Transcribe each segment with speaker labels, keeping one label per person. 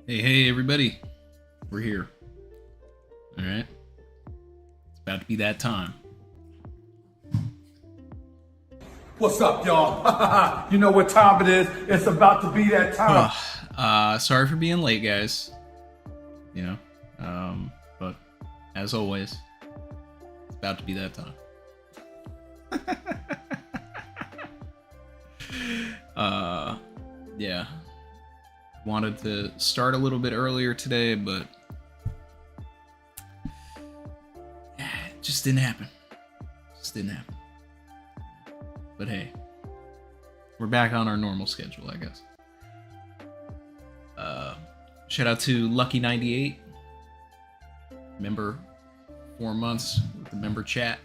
Speaker 1: Hey, everybody. We're here. Alright? It's about to be that time.
Speaker 2: What's up, y'all? You know what time it is. It's about to be that time.
Speaker 1: Sorry for being late, guys. But as always, it's about to be that time. Yeah. Wanted to start a little bit earlier today, but it just didn't happen. But hey, we're back on our normal schedule, I guess. Shout out to Lucky98. Member 4 months with the member chat.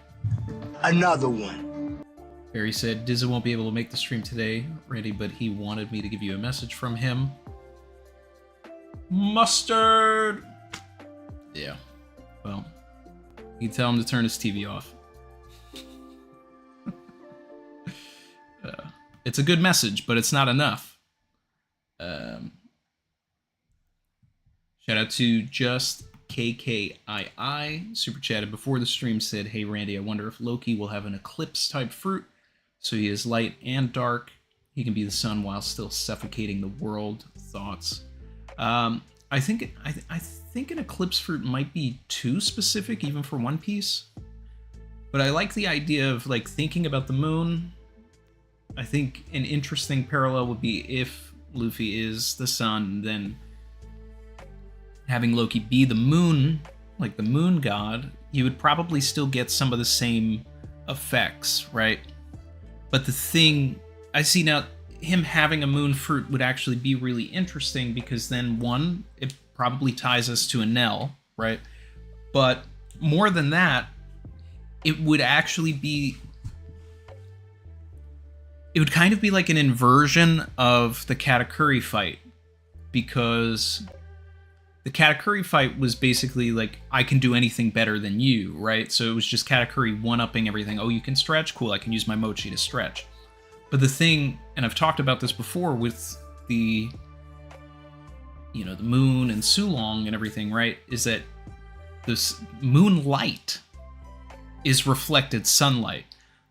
Speaker 3: Another one.
Speaker 1: Barry said, Dizza won't be able to make the stream today, Randy, but he wanted me to give you a message from him. Mustard! Yeah. Well, you can tell him to turn his TV off. It's a good message, but it's not enough. Shout out to Just KKII. Super chatted before the stream, said, hey Randy, I wonder if Loki will have an eclipse type fruit, so he is light and dark. He can be the sun while still suffocating the world. Thoughts? I think an eclipse fruit might be too specific even for One Piece. But I like the idea of like thinking about the moon. I think an interesting parallel would be if Luffy is the sun, then having Loki be the moon, like the moon god, you would probably still get some of the same effects, right? But the thing I see now, him having a moon fruit would actually be really interesting because then one, it probably ties us to Enel, right? But more than that, it would actually be, it would kind of be like an inversion of the Katakuri fight, because the Katakuri fight was basically like, I can do anything better than you, right? So it was just Katakuri one-upping everything. Oh, you can stretch? Cool, I can use my mochi to stretch. But the thing, and I've talked about this before with the, you know, the moon and Sulong and everything, right, is that this moonlight is reflected sunlight.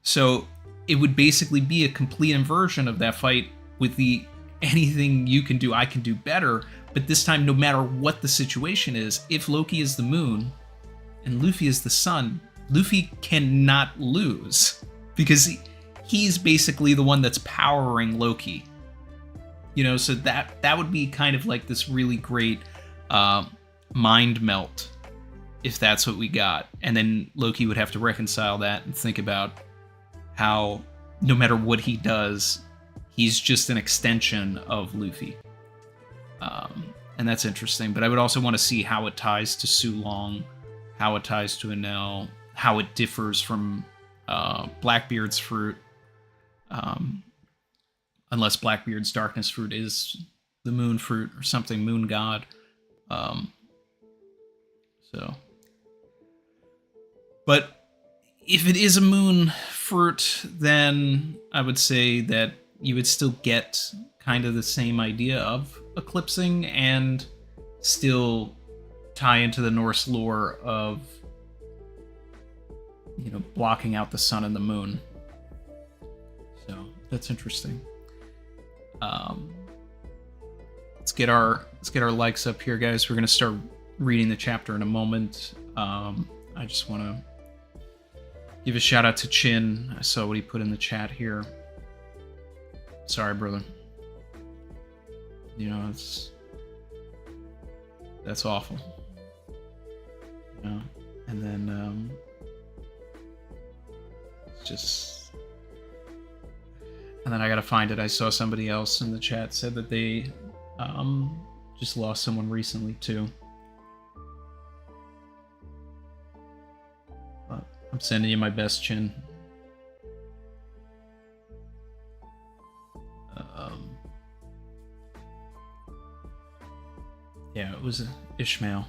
Speaker 1: So it would basically be a complete inversion of that fight with the anything you can do, I can do better. But this time, no matter what the situation is, if Loki is the moon and Luffy is the sun, Luffy cannot lose because he's basically the one that's powering Loki. You know, so that would be kind of like this really great mind melt if that's what we got. And then Loki would have to reconcile that and think about how no matter what he does, he's just an extension of Luffy. And that's interesting. But I would also want to see how it ties to Sulong, how it ties to Enel, how it differs from Blackbeard's fruit. Unless Blackbeard's darkness fruit is the moon fruit or something, moon god. But if it is a moon fruit, then I would say that you would still get kind of the same idea of eclipsing and still tie into the Norse lore of, you know, blocking out the sun and the moon. So that's interesting. Let's get our likes up here, guys. We're gonna start reading the chapter in a moment. I just want to give a shout out to Chin. I saw what he put in the chat here. Sorry, brother. You know, that's awful. You know, and then and then I gotta find it. I saw somebody else in the chat said that they just lost someone recently too. But I'm sending you my best, Chin. Yeah, it was Ishmael.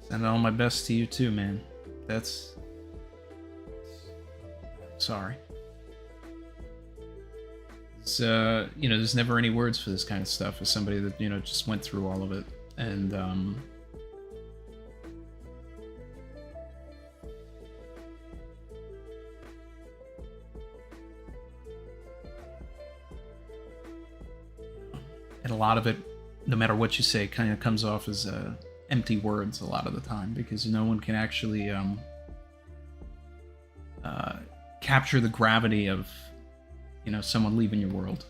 Speaker 1: Sending all my best to you too, man. Sorry. So, you know, there's never any words for this kind of stuff as somebody that, you know, just went through all of it. And, and a lot of it, no matter what you say, kind of comes off as empty words a lot of the time, because no one can actually capture the gravity of, you know, someone leaving your world.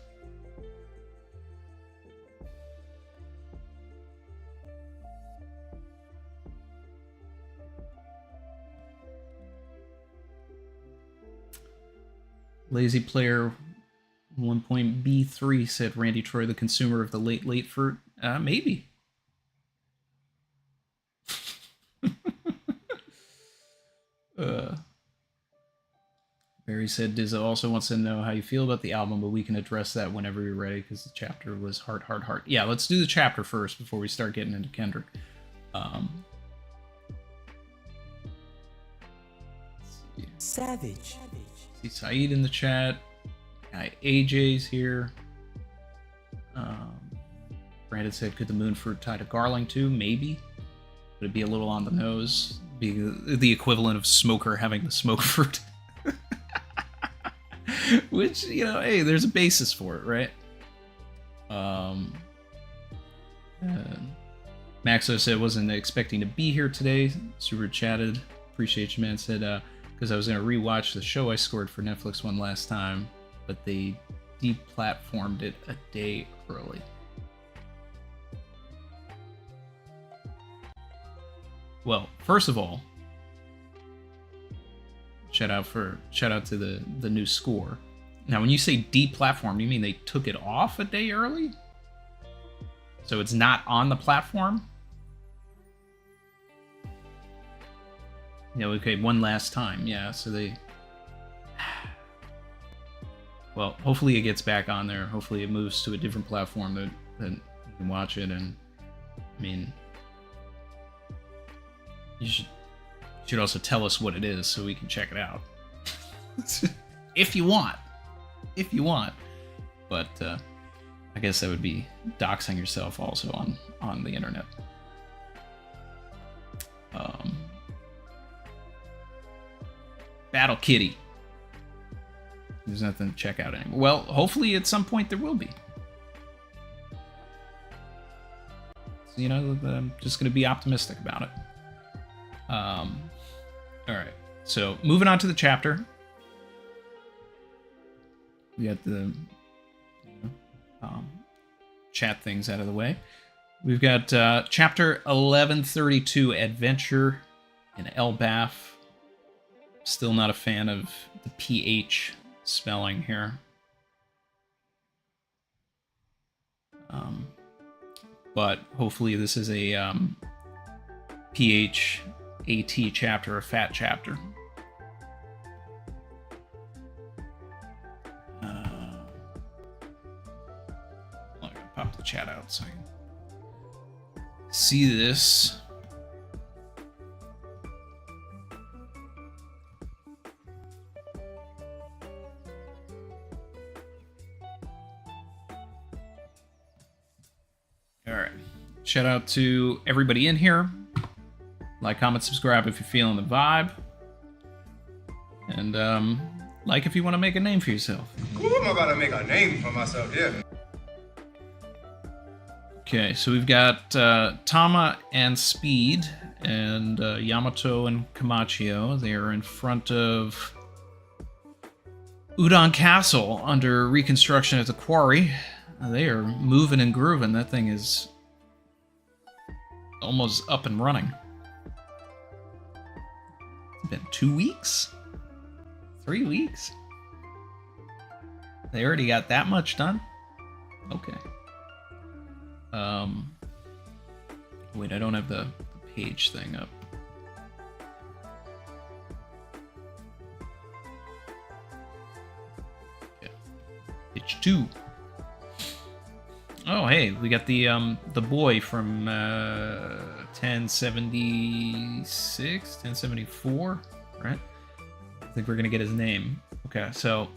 Speaker 1: Lazy Player 1.B3 said Randy Troy, the consumer of the late fruit. Maybe. Barry said Dizza also wants to know how you feel about the album, but we can address that whenever you're ready, because the chapter was heart. Yeah, let's do the chapter first before we start getting into Kendrick.
Speaker 4: Savage.
Speaker 1: See Saeed in the chat. Guy AJ's here. Brandon said, could the moon fruit tie to Garling too? Maybe. Would it be a little on the nose? Be the equivalent of Smoker having the smoke fruit. Which, you know, hey, there's a basis for it, right? Maxo said wasn't expecting to be here today. Super chatted. Appreciate you, man. Said, because I was going to rewatch the show I scored for Netflix one last time, but they deplatformed it a day early. Well, first of all, shout out to the new score. Now, when you say deplatformed, you mean they took it off a day early? So it's not on the platform? Yeah, okay, one last time. Yeah, so they... Well, hopefully it gets back on there. Hopefully it moves to a different platform that you can watch it. And, I mean... You should also tell us what it is so we can check it out. If you want. But I guess that would be doxing yourself also on the internet. Battle Kitty. There's nothing to check out anymore. Well, hopefully at some point there will be. So, you know, I'm just going to be optimistic about it. All right. So moving on to the chapter. We got the chat things out of the way. We've got chapter 1132, Adventure in Elbaf. Still not a fan of the PH spelling here. But hopefully this is a PH-AT chapter, a fat chapter. I'm going to pop the chat out so I can see this. Alright. Shout out to everybody in here. Like, comment, subscribe if you're feeling the vibe. And, like if you want to make a name for yourself.
Speaker 5: Ooh, I'm about to make a name for myself, yeah.
Speaker 1: Okay, so we've got Tama and Speed and Yamato and Kamachio. They are in front of Udon Castle under reconstruction at the quarry. They are moving and grooving. That thing is almost up and running. It's been 2 weeks? 3 weeks? They already got that much done? Okay. Wait, I don't have the page thing up. Okay. Page 2. Oh, hey, we got the boy from 1076, 1074, right? I think we're gonna get his name. Okay, so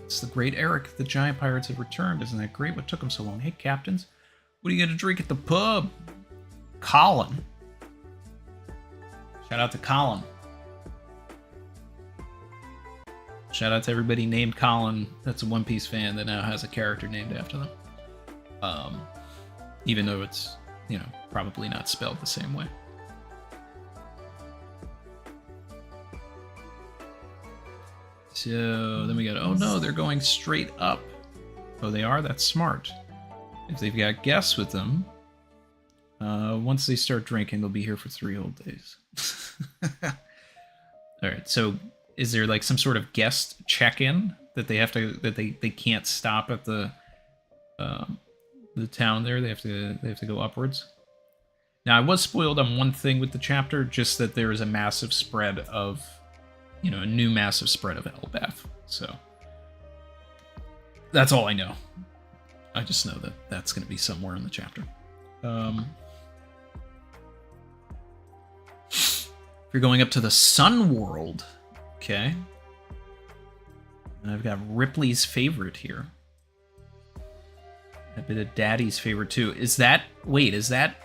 Speaker 1: It's the great Eric. The giant pirates have returned. Isn't that great? What took them so long? Hey, captains. What are you going to drink at the pub? Colin. Shout out to Colin. Shout out to everybody named Colin that's a One Piece fan that now has a character named after them. Even though it's, you know, probably not spelled the same way. So then we got, oh no, they're going straight up. Oh, they are? That's smart. If they've got guests with them, once they start drinking, they'll be here for 3 whole days. All right, so is there like some sort of guest check-in that they have to, that they can't stop at the town there? They have to go upwards. Now, I was spoiled on one thing with the chapter, just that there is a massive spread of, you know, a new massive spread of Elbaf. So that's all I know. I just know that that's going to be somewhere in the chapter. If you're going up to the Sun World, okay. And I've got Ripley's favorite here. A bit of Daddy's favorite too. Is that, wait, is that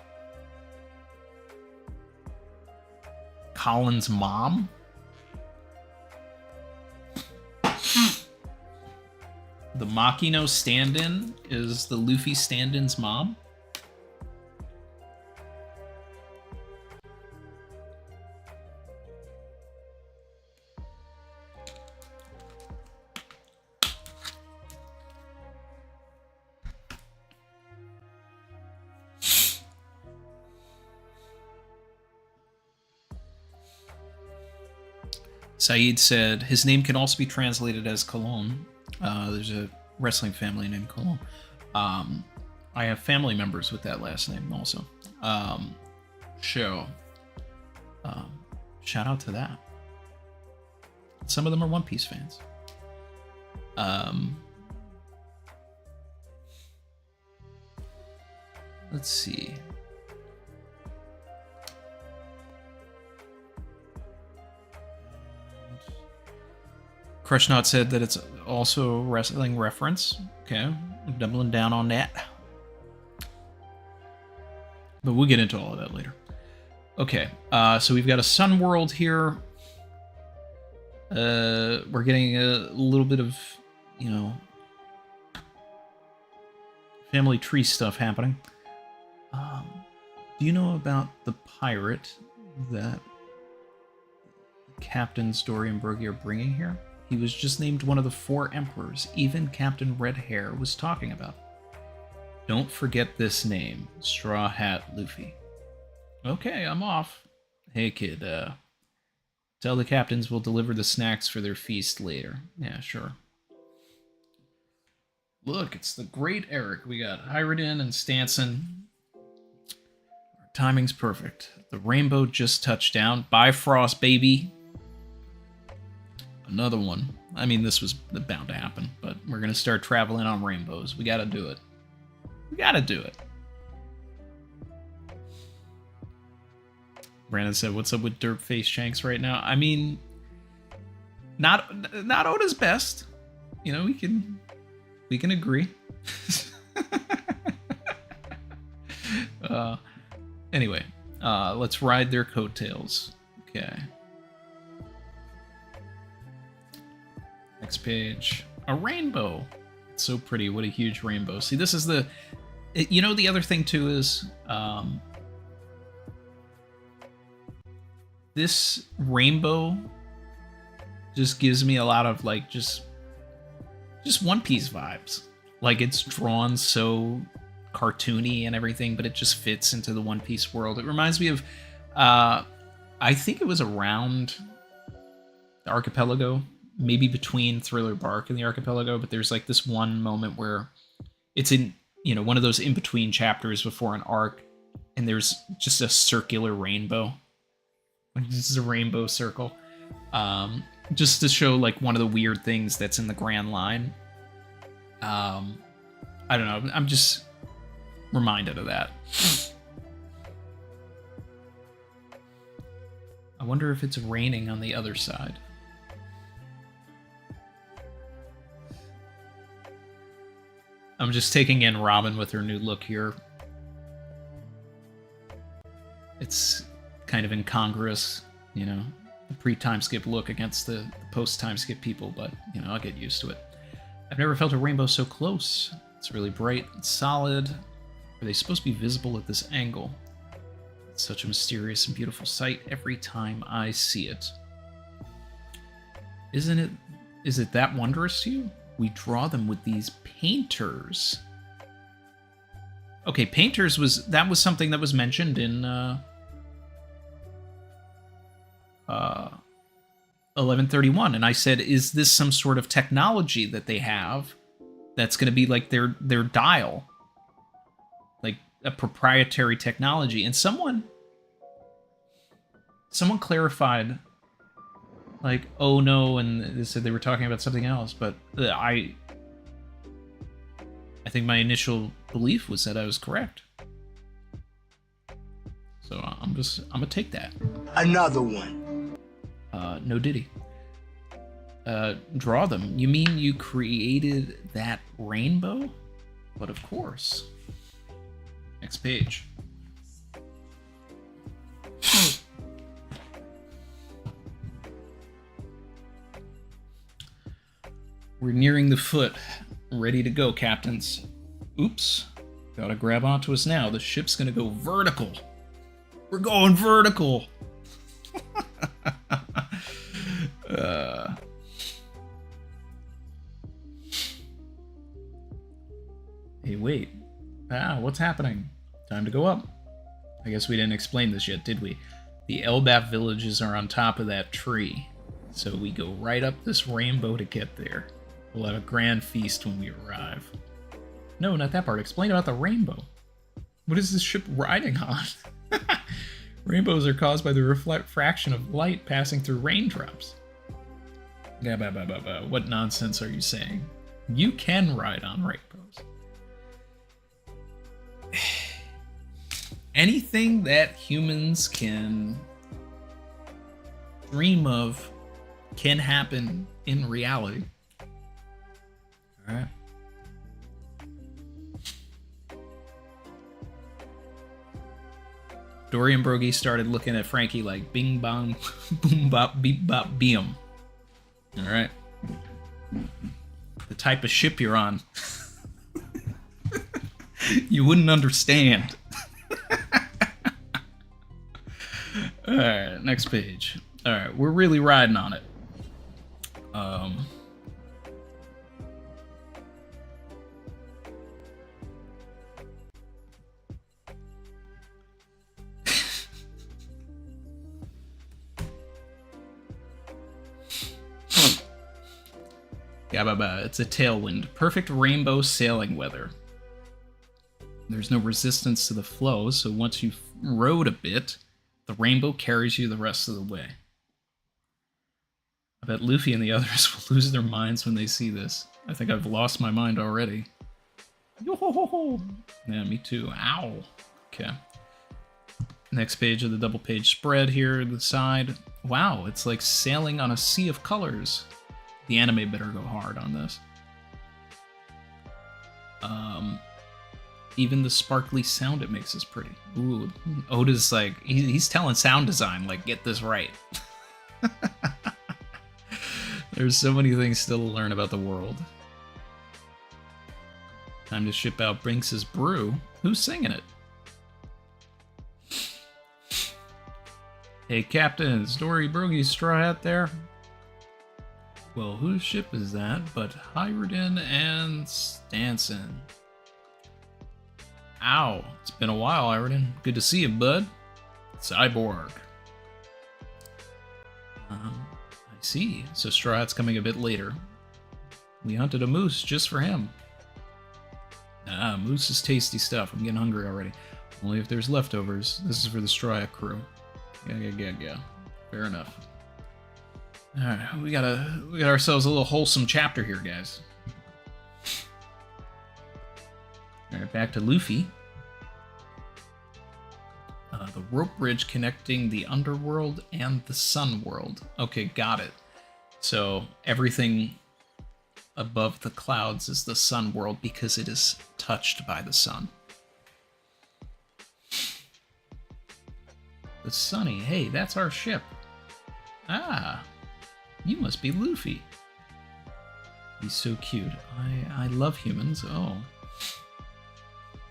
Speaker 1: Colin's mom? The Makino stand-in is the Luffy stand-in's mom? Saeed said, his name can also be translated as Cologne. There's a wrestling family named Cologne. I have family members with that last name also. Show. Shout out to that. Some of them are One Piece fans. Let's see. Crushnaut said that it's also a wrestling reference. Okay, I'm doubling down on that. But we'll get into all of that later. Okay, so we've got a Sun World here. We're getting a little bit of, you know, family tree stuff happening. Do you know about the pirate that Captain Story and Brogy are bringing here? He was just named one of the 4 emperors even Captain Red Hair was talking about. Don't forget this name, Straw Hat Luffy. Okay, I'm off. Hey kid, tell the captains we'll deliver the snacks for their feast later. Yeah, sure. Look, it's the great Eric. We got Hyrodin and Stanson. Our timing's perfect. The rainbow just touched down. Bifrost, baby. Another one. I mean, this was bound to happen, but we're going to start traveling on rainbows. We got to do it. We got to do it. Brandon said, what's up with Derpface Shanks right now? I mean, not Oda's best. You know, we can agree. Anyway, let's ride their coattails. Okay. Next page. A rainbow. It's so pretty. What a huge rainbow. See, this is the... You know, the other thing, too, is... this rainbow just gives me a lot of, like, just One Piece vibes. Like, it's drawn so cartoony and everything, but it just fits into the One Piece world. It reminds me of... I think it was around the Archipelago, maybe between Thriller Bark and the Archipelago, but there's like this one moment where it's in, you know, one of those in-between chapters before an arc, and there's just a circular rainbow. Like, this is a rainbow circle. Just to show like one of the weird things that's in the Grand Line. I don't know, I'm just reminded of that. I wonder if it's raining on the other side. I'm just taking in Robin with her new look here. It's kind of incongruous, you know, the pre-time skip look against the post-time skip people, but, you know, I'll get used to it. I've never felt a rainbow so close. It's really bright and solid. Are they supposed to be visible at this angle? It's such a mysterious and beautiful sight every time I see it. Is it that wondrous to you? We draw them with these painters. Okay, painters was something that was mentioned in 1131, and I said, is this some sort of technology that they have that's going to be like their dial, like a proprietary technology? And someone clarified, like, oh no, and they said they were talking about something else, but I think my initial belief was that I was correct. So I'm gonna take that.
Speaker 3: Another one.
Speaker 1: No diddy. Draw them. You mean you created that rainbow? But of course. Next page. We're nearing the foot. Ready to go, captains. Oops. Gotta grab onto us now. The ship's gonna go vertical. We're going vertical. Hey, wait. What's happening? Time to go up. I guess we didn't explain this yet, did we? The Elbaf villages are on top of that tree. So we go right up this rainbow to get there. We'll have a grand feast when we arrive. No, not that part. Explain about the rainbow. What is this ship riding on? Rainbows are caused by the refraction of light passing through raindrops. What nonsense are you saying? You can ride on rainbows. Anything that humans can dream of can happen in reality. Alright. Dory and Brogy started looking at Frankie like bing bong boom bop beep bop beam. Alright. The type of ship you're on. You wouldn't understand. Alright, next page. Alright, we're really riding on it. It's a tailwind. Perfect rainbow sailing weather. There's no resistance to the flow, so once you've rowed a bit, the rainbow carries you the rest of the way. I bet Luffy and the others will lose their minds when they see this. I think I've lost my mind already. Yo-ho-ho-ho! Yeah, me too. Ow! Okay. Next page of the double page spread here to the side. Wow, it's like sailing on a sea of colors. The anime better go hard on this. Even the sparkly sound it makes is pretty. Ooh, Oda's like, he's telling sound design, like, get this right. There's so many things still to learn about the world. Time to ship out Brinks' brew. Who's singing it? Hey, Captain, is Dory Brogy's straw hat there? Well, whose ship is that but Hyridin and Stanson? Ow, it's been a while, Hyridin. Good to see you, bud. Cyborg. I see. So Straw Hat's coming a bit later. We hunted a moose just for him. Moose is tasty stuff. I'm getting hungry already. Only if there's leftovers. This is for the Straw Hat crew. Yeah. Fair enough. Alright, we got ourselves a little wholesome chapter here, guys. Alright, back to Luffy. The rope bridge connecting the Underworld and the Sun World. Okay, got it. So everything above the clouds is the sun world because it is touched by the sun. The Sunny. Hey, that's our ship. Ah, you must be Luffy. He's so cute. I love humans. Oh.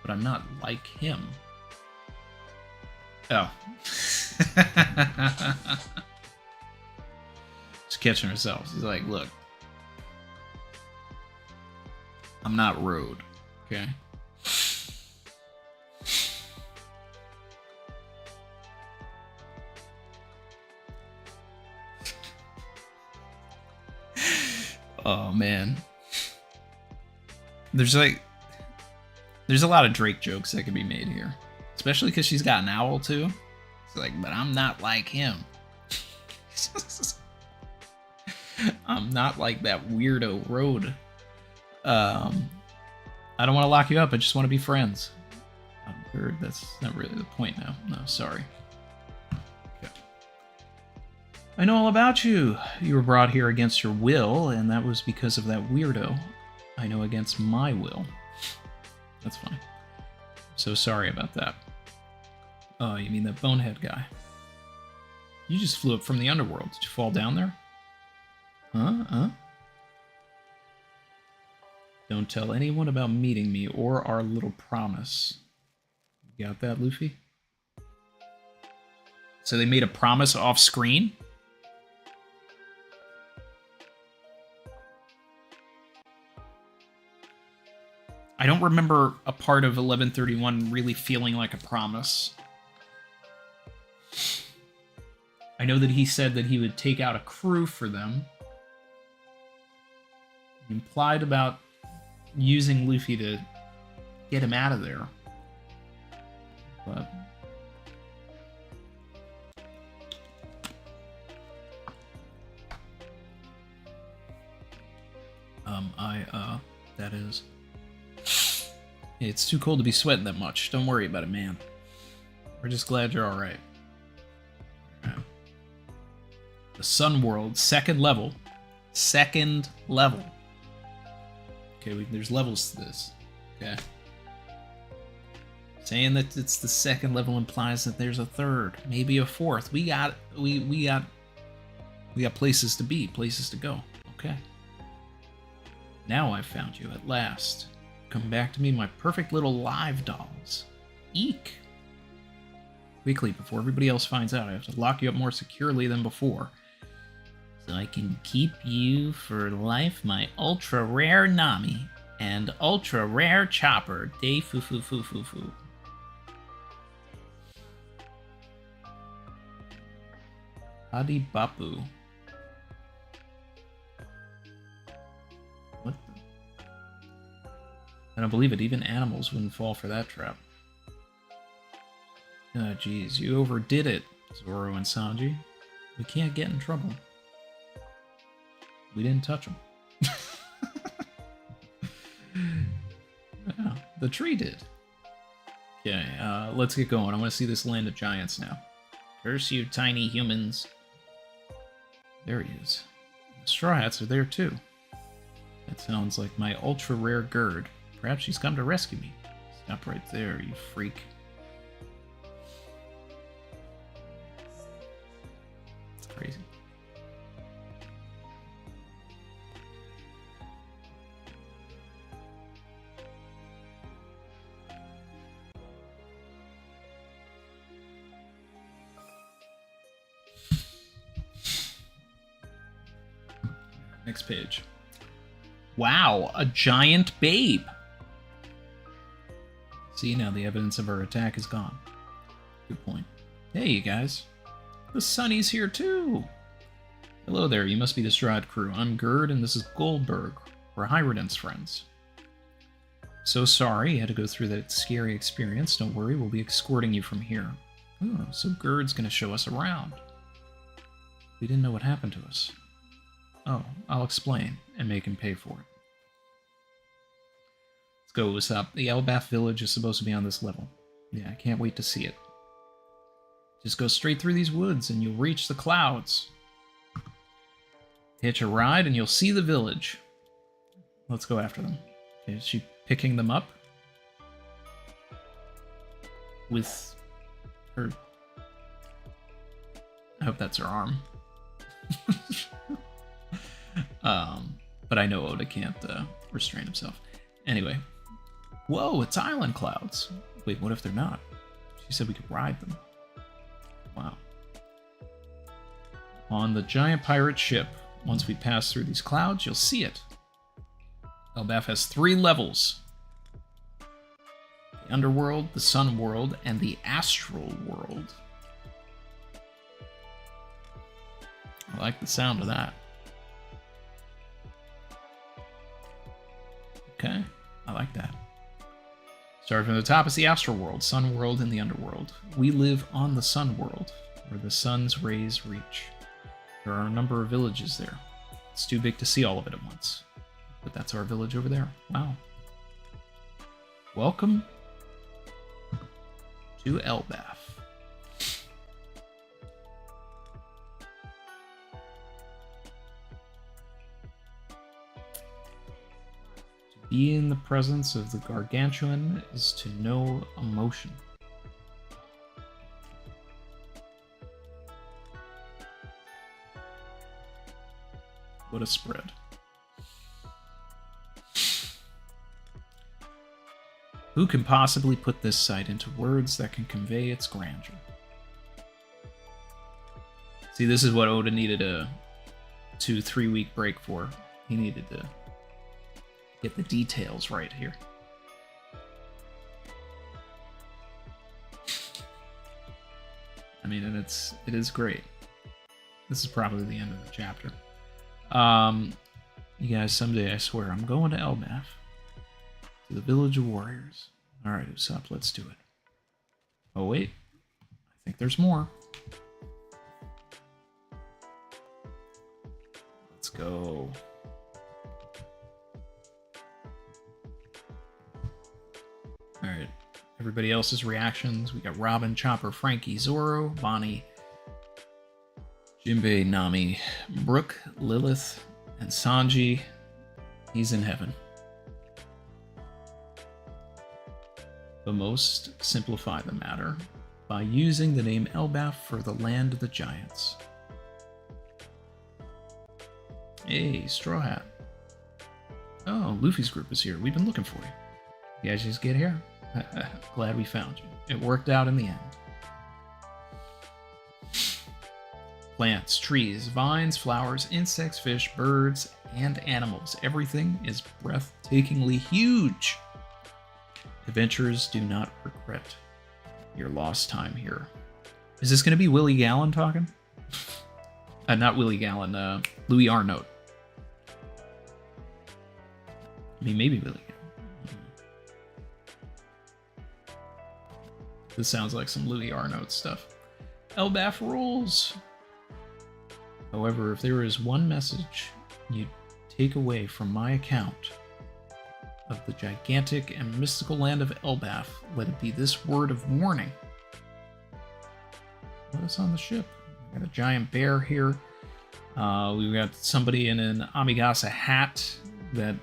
Speaker 1: But I'm not like him. Oh. Just catching herself. He's like, look. I'm not Road. Okay? Oh, man. There's a lot of Drake jokes that could be made here. Especially because she's got an owl, too. It's like, but I'm not like him. I'm not like that weirdo Road. I don't want to lock you up. I just want to be friends. Bird, that's not really the point now. No, sorry. Okay. I know all about you. You were brought here against your will, and that was because of that weirdo. I know against my will. That's funny. So sorry about that. Oh, you mean that bonehead guy? You just flew up from the Underworld. Did you fall down there? Huh? Don't tell anyone about meeting me or our little promise. You got that, Luffy? So they made a promise off screen? I don't remember a part of 1131 really feeling like a promise. I know that he said that he would take out a crew for them. He implied about using Luffy to get him out of there. But that is. It's too cold to be sweating that much. Don't worry about it, man. We're just glad you're alright. The Sun World, second level. Second level. Okay, there's levels to this. Okay. Saying that it's the second level implies that there's a third, maybe a fourth. We got places to be, places to go. Okay. Now I've found you at last. Come back to me, my perfect little live dolls. Eek. Quickly, before everybody else finds out, I have to lock you up more securely than before. So I can keep you for life, my ultra rare Nami and ultra rare Chopper. Day foo foo foo foo foo. Adi Bapu. What the? I don't believe it. Even animals wouldn't fall for that trap. Oh, geez. You overdid it, Zoro and Sanji. We can't get in trouble. We didn't touch them. Yeah, the tree did. Okay, let's get going. I want to see this land of giants now. Curse you, tiny humans. There he is. The Straw Hats are there too. That sounds like my ultra rare Gerd. Perhaps she's come to rescue me. Stop right there, you freak. It's crazy. Next page. Wow, a giant babe. See, now the evidence of her attack is gone. Good point. Hey, you guys. The Sunny's here too. Hello there, you must be the Strahd crew. I'm Gerd, and this is Goldberg. We're Hyrodent's friends. So sorry you had to go through that scary experience. Don't worry, we'll be escorting you from here. Oh, so Gerd's gonna show us around. We didn't know what happened to us. Oh, I'll explain, and make him pay for it. Let's go, what's up? The Elbaf village is supposed to be on this level. Yeah, I can't wait to see it. Just go straight through these woods, and you'll reach the clouds. Hitch a ride, and you'll see the village. Let's go after them. Okay, is she picking them up? With her... I hope that's her arm. But I know Oda can't restrain himself. Anyway. Whoa, it's island clouds. Wait, what if they're not? She said we could ride them. Wow. On the giant pirate ship, once we pass through these clouds, you'll see it. Elbaf has 3 levels. The Underworld, the Sun World, and the Astral World. I like the sound of that. Okay, I like that. Starting from the top is the Astral World, Sun World, and the Underworld. We live on the Sun World, where the sun's rays reach. There are a number of villages there. It's too big to see all of it at once. But that's our village over there. Wow. Welcome to Elbaf. To be in the presence of the Gargantuan is to know emotion. What a spread. Who can possibly put this sight into words that can convey its grandeur? See, this is what Oda needed a 2-3 week break for. He needed to get the details right here. I mean, and it is great. This is probably the end of the chapter. You guys, someday I swear I'm going to Elbaf. To the village of warriors. Alright, Usopp, let's do it. Oh wait, I think there's more. Let's go. Alright, everybody else's reactions. We got Robin, Chopper, Frankie, Zoro, Bonnie, Jinbei, Nami, Brooke, Lilith, and Sanji. He's in heaven. But most simplify the matter by using the name Elbaf for the land of the giants. Hey, Straw Hat. Oh, Luffy's group is here. We've been looking for you. You guys just get here? Glad we found you. It worked out in the end. Plants, trees, vines, flowers, insects, fish, birds, and animals. Everything is breathtakingly huge. Adventurers do not regret your lost time here. Is this going to be Willie Gallen talking? Not Willie Gallen, Louis Arnault. I mean, maybe Willie Gallen. This sounds like some Louis Arnault stuff. Elbaf rules. However, if there is one message you take away from my account of the gigantic and mystical land of Elbaf, let it be this word of warning. What's on the ship? We got a giant bear here. We've got somebody in an Amigasa hat that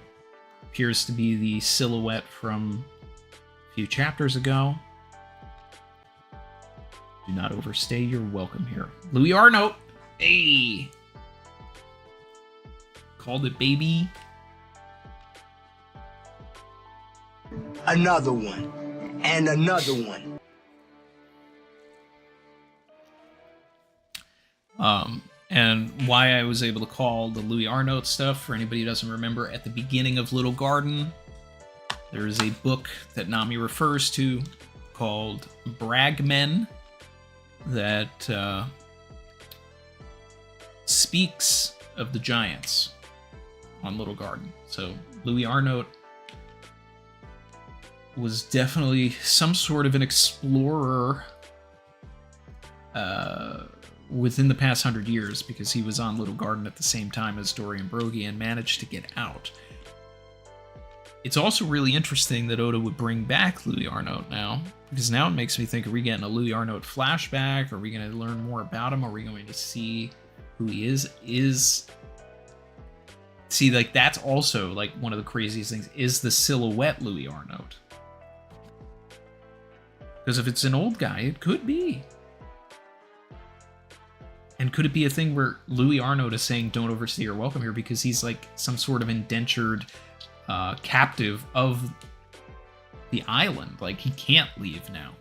Speaker 1: appears to be the silhouette from a few chapters ago. Do not overstay your welcome here. Louis Arnault! Hey! Called it, baby.
Speaker 3: Another one. And another one.
Speaker 1: And why I was able to call the Louis Arnault stuff, for anybody who doesn't remember, at the beginning of Little Garden, there is a book that Nami refers to called Bragmen that speaks of the giants on Little Garden. So Louis Arnault was definitely some sort of an explorer within the past 100 years, because he was on Little Garden at the same time as Dorian Broggie and managed to get out. It's also really interesting that Oda would bring back Louis Arnault now, because now it makes me think, are we getting a Louis Arnault flashback? Are we going to learn more about him? Are we going to see who he is? Is See, like, that's also, like, one of the craziest things, is the silhouette Louis Arnaud. Because if it's an old guy, it could be. And could it be a thing where Louis Arnaud is saying, don't overstay your welcome here, because he's, like, some sort of indentured captive of the island? Like, he can't leave now.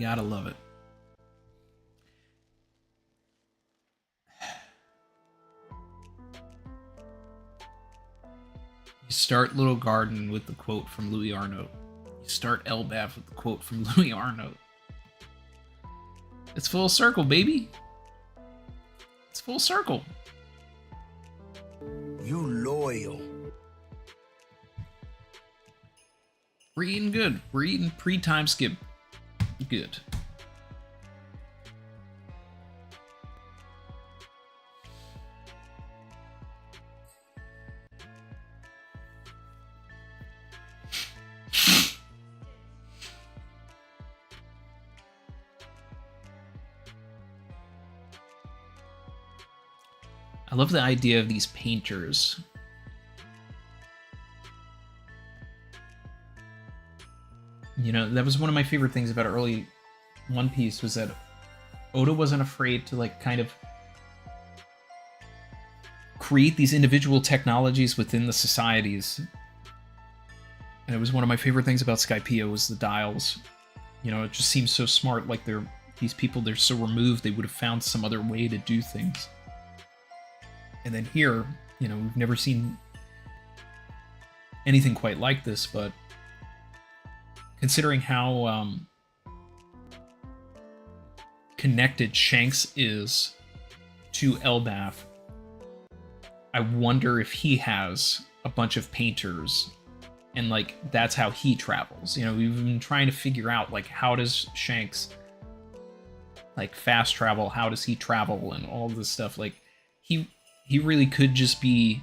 Speaker 1: Gotta love it. You start Little Garden with the quote from Louis Arnaud. You start Elbaf with the quote from Louis Arnaud. It's full circle, baby. It's full circle.
Speaker 3: You loyal.
Speaker 1: We're eating good. We're eating pre-time skip good. I love the idea of these painters. You know, that was one of my favorite things about early One Piece, was that Oda wasn't afraid to, like, kind of create these individual technologies within the societies. And it was one of my favorite things about Skypiea was the dials. You know, it just seems so smart, like these people, they're so removed, they would have found some other way to do things. And then here, you know, we've never seen anything quite like this, but considering how connected Shanks is to Elbaf, I wonder if he has a bunch of painters, and, like, that's how he travels. You know, we've been trying to figure out, like, how does Shanks, like, fast travel? How does he travel? And all this stuff. Like, he really could just be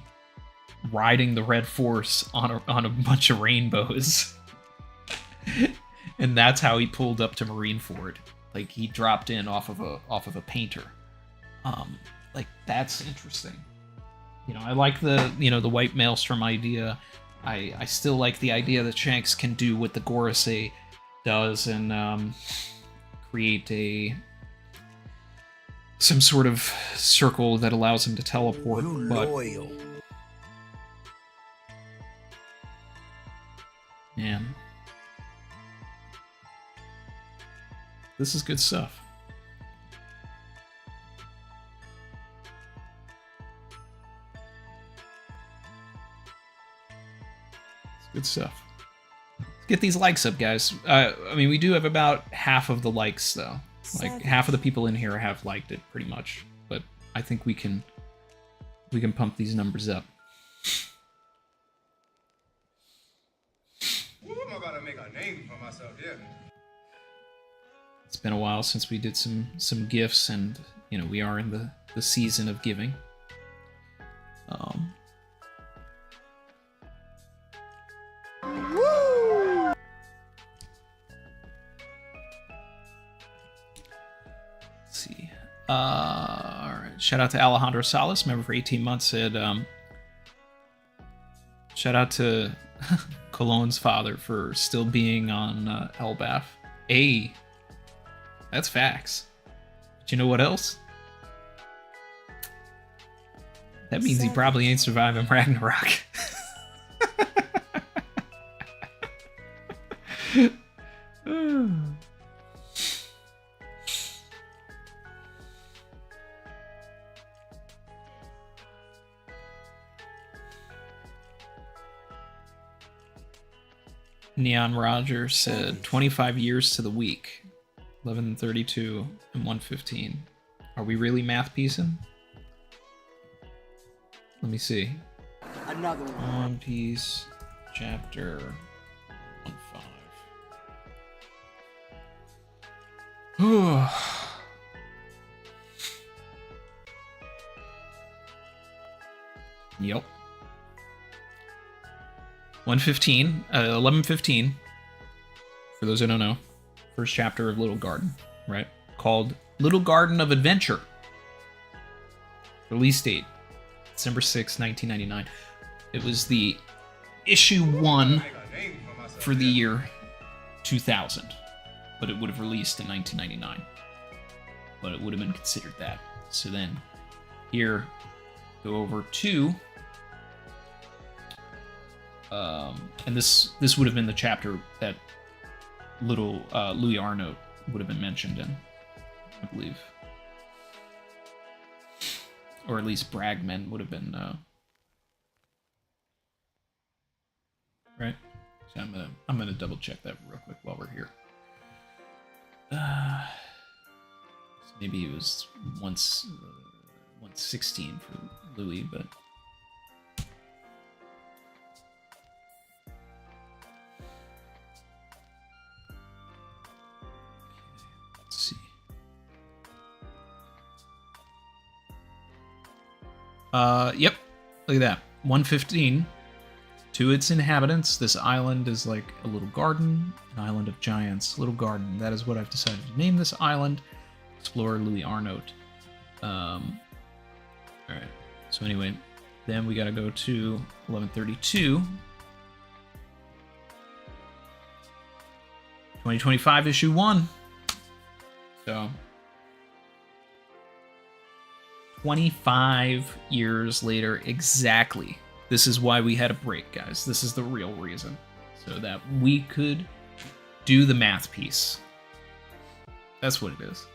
Speaker 1: riding the Red Force on a bunch of rainbows. And that's how he pulled up to Marineford. Like, he dropped in off of a painter. Like, that's interesting. You know, I like the, you know, the white maelstrom idea. I still like the idea that Shanks can do what the Gorosei does and create some sort of circle that allows him to teleport.
Speaker 3: You
Speaker 1: but
Speaker 3: loyal.
Speaker 1: man, this is good stuff. It's good stuff. Let's get these likes up, guys. I mean, we do have about half of the likes, though. Like, half of the people in here have liked it, pretty much. But I think we can pump these numbers up.
Speaker 5: Woo, I'm about to make a name for myself, yeah.
Speaker 1: It's been a while since we did some gifts, and, you know, we are in the season of giving. Let's see. All right. Shout out to Alejandro Salas, member for 18 months, said, shout out to Cologne's father for still being on Elbaf. Hey, that's facts. But you know what else? That means he probably ain't surviving Ragnarok. Neon Roger said 25 years to the week. 11:32 and 1:15. Are we really math piecing? Let me see.
Speaker 3: Another one.
Speaker 1: One Piece chapter 1.5. Yep. 11:15, for those who don't know, first chapter of Little Garden, right? Called Little Garden of Adventure. Release date, December 6, 1999. It was the issue 1 for the year 2000, but it would have released in 1999. But it would have been considered that. So then, here, go over to, and this would have been the chapter that little Louis Arnault would have been mentioned in, I believe, or at least Bragman would have been, right? So I'm gonna double check that real quick while we're here. So maybe it was once 116 for Louis, but. Yep. Look at that. 115. To its inhabitants, this island is like a little garden, an island of giants, little garden. That is what I've decided to name this island. Explorer Louis Arnault. Alright. So anyway, then we gotta go to 1132. 2025 issue 1. So 25 years later, exactly. This is why we had a break, guys. This is the real reason. So that we could do the math piece. That's what it is.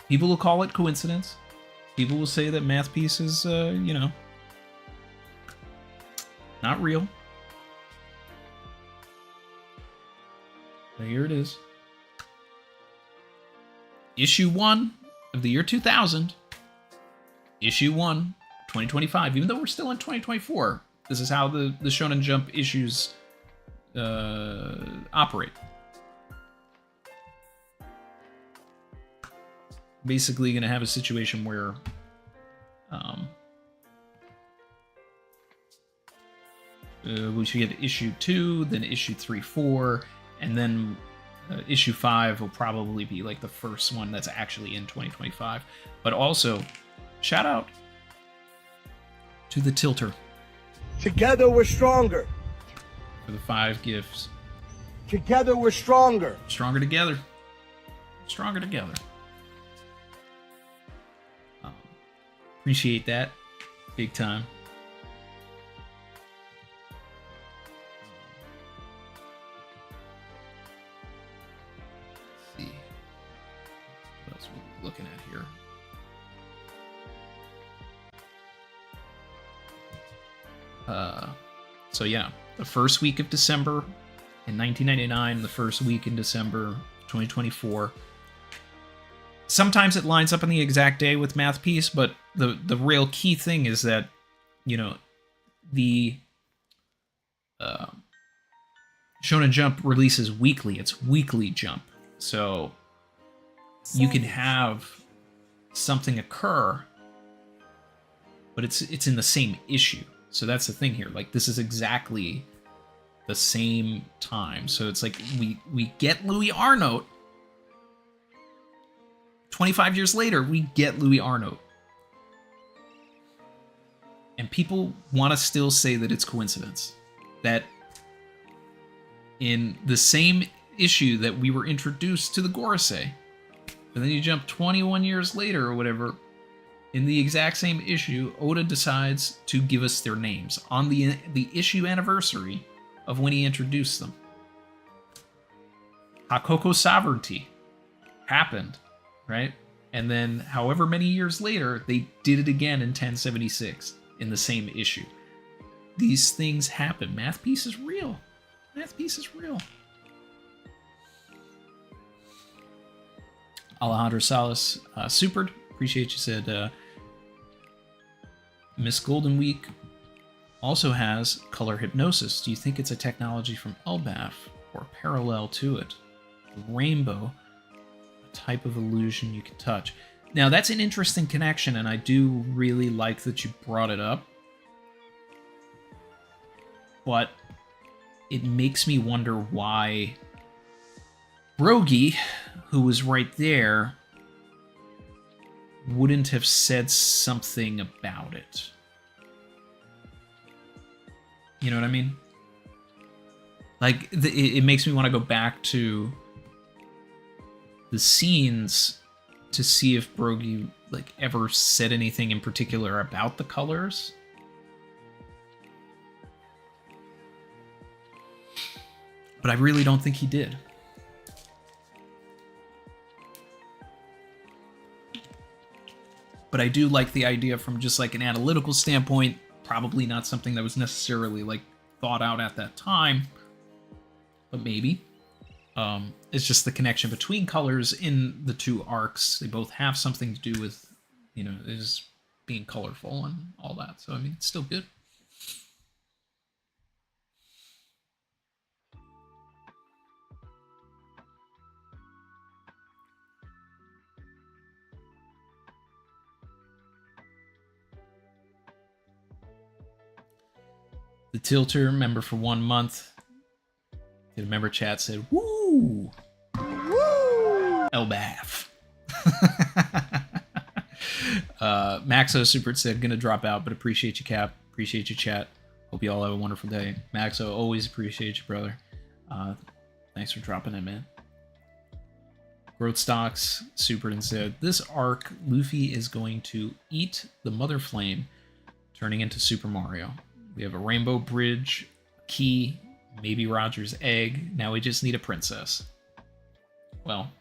Speaker 1: People will call it coincidence. People will say that math piece is, not real. But here it is. Issue 1 of the year 2000, issue 1, 2025, even though we're still in 2024, this is how the Shonen Jump issues operate. Basically going to have a situation where we should get issue 2, then issue 3, 4, and then issue 5 will probably be like the first one that's actually in 2025. But also, shout out to the Tilter.
Speaker 3: Together we're stronger.
Speaker 1: For the 5 gifts.
Speaker 3: Together we're stronger.
Speaker 1: Stronger together. Stronger together. Appreciate that. Big time. Looking at here. So yeah, the first week of December in 1999, the first week in December 2024. Sometimes it lines up on the exact day with Math Piece, but the real key thing is that, the Shonen Jump releases weekly. It's weekly Jump. So you can have something occur, but it's in the same issue. So that's the thing here. Like, this is exactly the same time. So it's like we get Louis Arnault. 25 years later, we get Louis Arnault. And people want to still say that it's coincidence. That in the same issue that we were introduced to the Gorosei, but then you jump 21 years later or whatever, in the exact same issue, Oda decides to give us their names on the issue anniversary of when he introduced them. Hakoko Sovereignty happened, right? And then however many years later, they did it again in 1076 in the same issue. These things happen. Math Piece is real. Math Piece is real. Alejandro Salas, supered. Appreciate you said. Miss Golden Week also has color hypnosis. Do you think it's a technology from Elbaf or parallel to it? Rainbow, a type of illusion you can touch. Now, that's an interesting connection, and I do really like that you brought it up. But it makes me wonder why Brogy, who was right there, wouldn't have said something about it. You know what I mean? Like, it makes me want to go back to the scenes to see if Brogy, like, ever said anything in particular about the colors. But I really don't think he did. But I do like the idea from just like an analytical standpoint, probably not something that was necessarily like thought out at that time, but maybe. It's just the connection between colors in the two arcs. They both have something to do with, you know, is being colorful and all that. So, I mean, it's still good. The Tilter member for 1 month. The member chat said, "Woo, woo, Elbaf." Maxo Super said, "Gonna drop out, but appreciate you, Cap. Appreciate you, chat. Hope you all have a wonderful day." Maxo, always appreciate you, brother. Thanks for dropping in, man. Growth Stocks Super and said, "This arc, Luffy is going to eat the Mother Flame, turning into Super Mario. We have a rainbow bridge, key, maybe Roger's egg. Now we just need a princess." Well,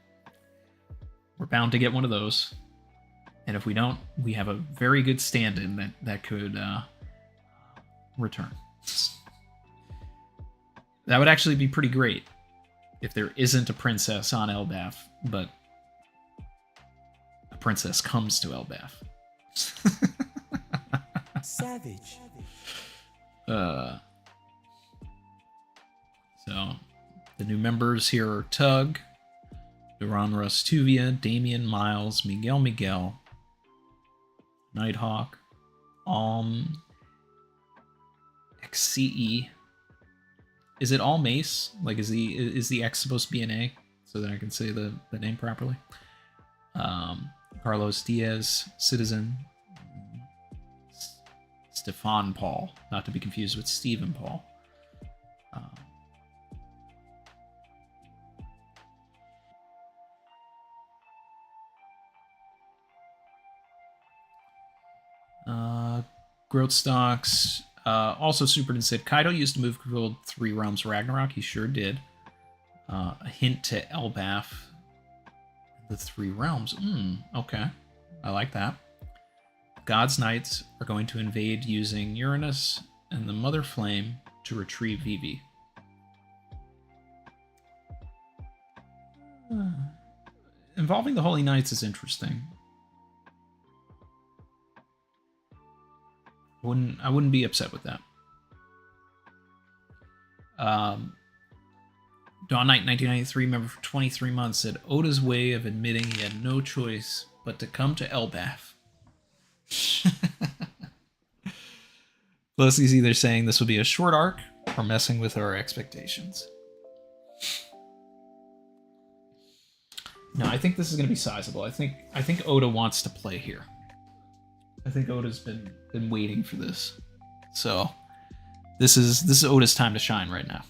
Speaker 1: we're bound to get one of those. And if we don't, we have a very good stand-in that could return. That would actually be pretty great if there isn't a princess on Elbaf, but a princess comes to Elbaf.
Speaker 4: Savage.
Speaker 1: So, the new members here are Tug, Duran Rustuvia, Damian Miles, Miguel, Nighthawk, XCE. Is it all Mace? Like, is the X supposed to be an A? So that I can say the name properly. Carlos Diaz, Citizen, Stefan Paul, not to be confused with Stephen Paul. Growth Stocks also super and said, "Kaido used to move controlled 3 realms Ragnarok." He sure did. A hint to Elbaf, the 3 realms. Okay, I like that. God's Knights are going to invade using Uranus and the Mother Flame to retrieve Vivi. Involving the Holy Knights is interesting. I wouldn't be upset with that. Dawn Knight 1993, member for 23 months, said Oda's way of admitting he had no choice but to come to Elbaf. Plus, he's either saying this will be a short arc or messing with our expectations. No, I think this is going to be sizable. I think Oda wants to play here. I think Oda's been waiting for this. So this is Oda's time to shine right now.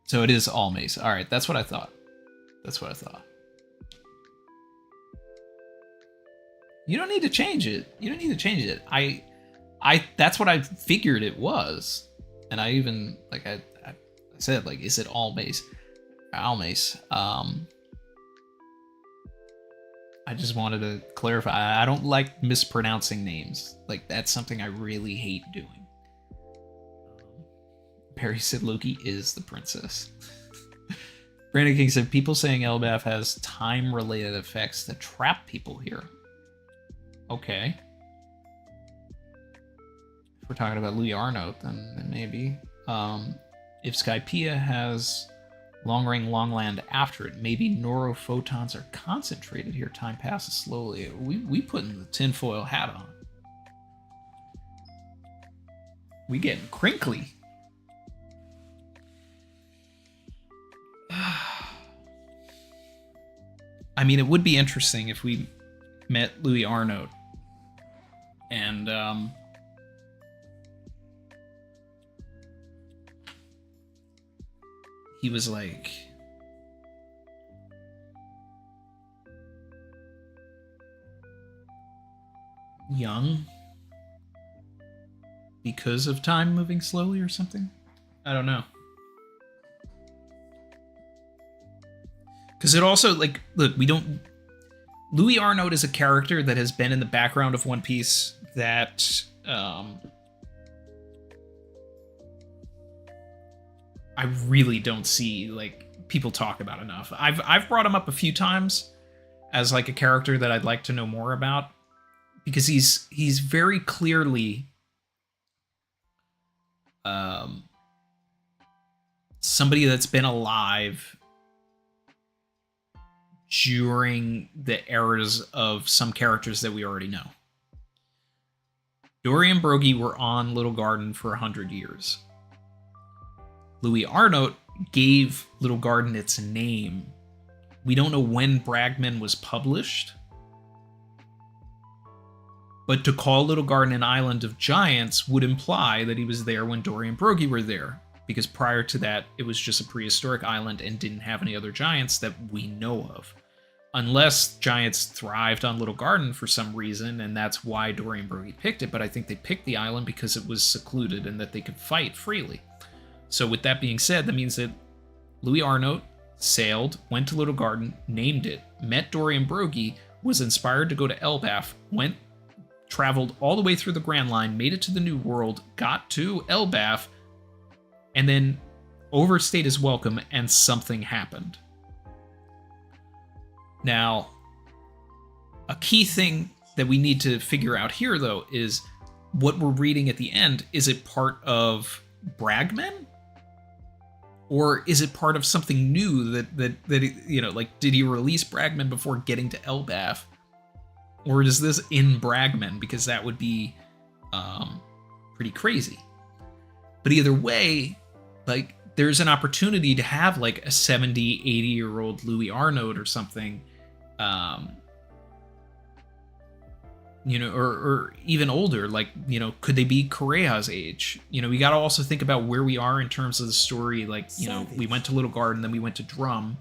Speaker 1: So it is all Mace. All right, that's what I thought. You don't need to change it. I that's what I figured it was. And I even, like I said, like, is it all Mace? All Mace. I just wanted to clarify. I don't like mispronouncing names. Like, that's something I really hate doing. Perry said Loki is the princess. Brandon King said, people saying Elbaf has time-related effects that trap people here. Okay. If we're talking about Louis Arnault, then maybe. If Skypiea has long-ring Longland after it, maybe neurophotons are concentrated here. Time passes slowly. We putting the tinfoil hat on. We getting crinkly. I mean, it would be interesting if we met Louis Arnault and he was like, young because of time moving slowly or something. I don't know. Because it also, like, look, we don't... Louis Arnault is a character that has been in the background of One Piece that I really don't see, like, people talk about enough. I've brought him up a few times as, like, a character that I'd like to know more about, because he's very clearly somebody that's been alive during the eras of some characters that we already know. Dory and Brogy were on Little Garden for 100 years. Louis Arnault gave Little Garden its name. We don't know when Bragman was published, but to call Little Garden an island of giants would imply that he was there when Dory and Brogy were there, because prior to that, it was just a prehistoric island and didn't have any other giants that we know of. Unless giants thrived on Little Garden for some reason, and that's why Dory and Brogy picked it, but I think they picked the island because it was secluded and that they could fight freely. So with that being said, that means that Louis Arnault sailed, went to Little Garden, named it, met Dory and Brogy, was inspired to go to Elbaf, traveled all the way through the Grand Line, made it to the New World, got to Elbaf, and then overstayed his welcome, and something happened. Now, a key thing that we need to figure out here, though, is what we're reading at the end. Is it part of Bragman? Or is it part of something new that you know, like, did he release Bragman before getting to Elbaf? Or is this in Bragman? Because that would be pretty crazy. But either way, like, there's an opportunity to have, like, a 70, 80-year-old Louis Arnault or something, you know, or even older. Like, you know, could they be Correa's age? You know, we got to also think about where we are in terms of the story. Like, you know, we went to Little Garden, then we went to Drum.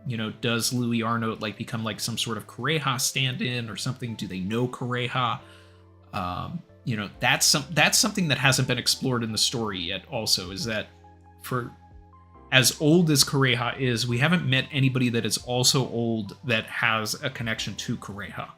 Speaker 1: You know, does Louis Arnault, like, become, like, some sort of Correa stand-in or something? Do they know Correa? You know, that's something that hasn't been explored in the story yet. Also, is that for as old as Correa is, we haven't met anybody that is also old that has a connection to Correa.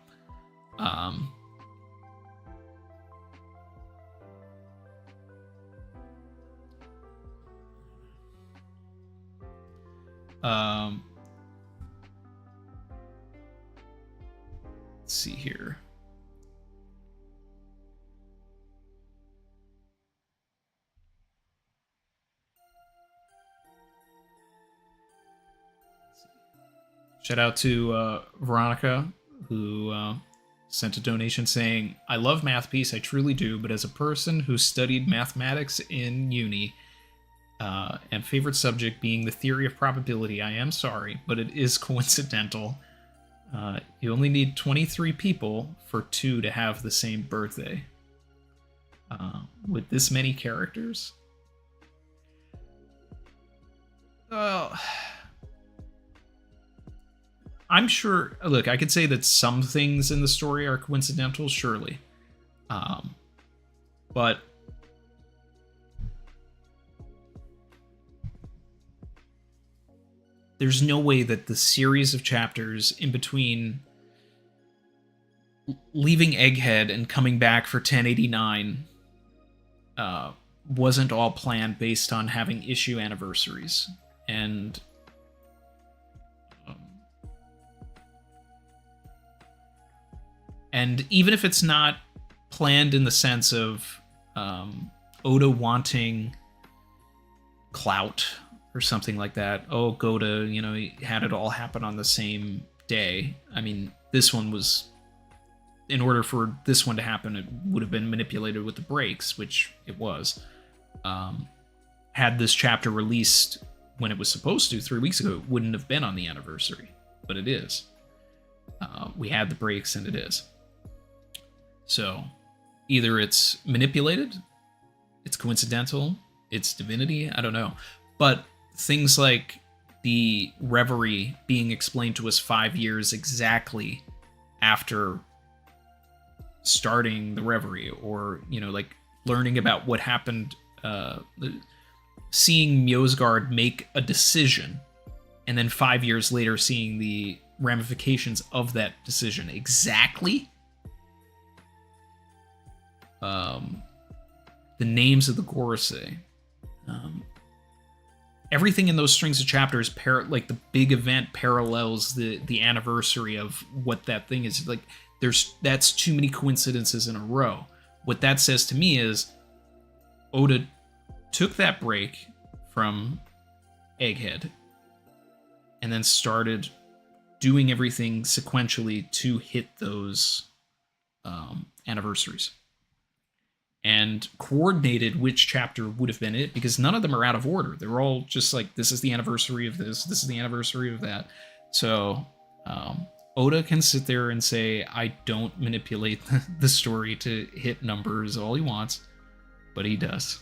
Speaker 1: Let's see here. Shout out to Veronica, who sent a donation saying, I love Math Piece, I truly do, but as a person who studied mathematics in uni, and favorite subject being the theory of probability, I am sorry, but it is coincidental. You only need 23 people for 2 to have the same birthday. With this many characters? Well, I'm sure, look, I could say that some things in the story are coincidental, surely. But there's no way that the series of chapters in between leaving Egghead and coming back for 1089 wasn't all planned based on having issue anniversaries. And And even if it's not planned in the sense of Oda wanting clout or something like that. Oh, Goda, he had it all happen on the same day. I mean, this one was, in order for this one to happen, it would have been manipulated with the breaks, which it was. Had this chapter released when it was supposed to 3 weeks ago, it wouldn't have been on the anniversary, but it is. We had the breaks, and it is. So either it's manipulated, it's coincidental, it's divinity, I don't know. But things like the Reverie being explained to us 5 years exactly after starting the Reverie, or, like learning about what happened, seeing Mjosgard make a decision, and then 5 years later seeing the ramifications of that decision exactly. The names of the Gorosei. Everything in those strings of chapters, like the big event parallels the anniversary of what that thing is. Like, that's too many coincidences in a row. What that says to me is Oda took that break from Egghead and then started doing everything sequentially to hit those anniversaries. And coordinated which chapter would have been it, because none of them are out of order. They're all just like, this is the anniversary of this is the anniversary of that. So Oda can sit there and say, I don't manipulate the story to hit numbers all he wants, but he does.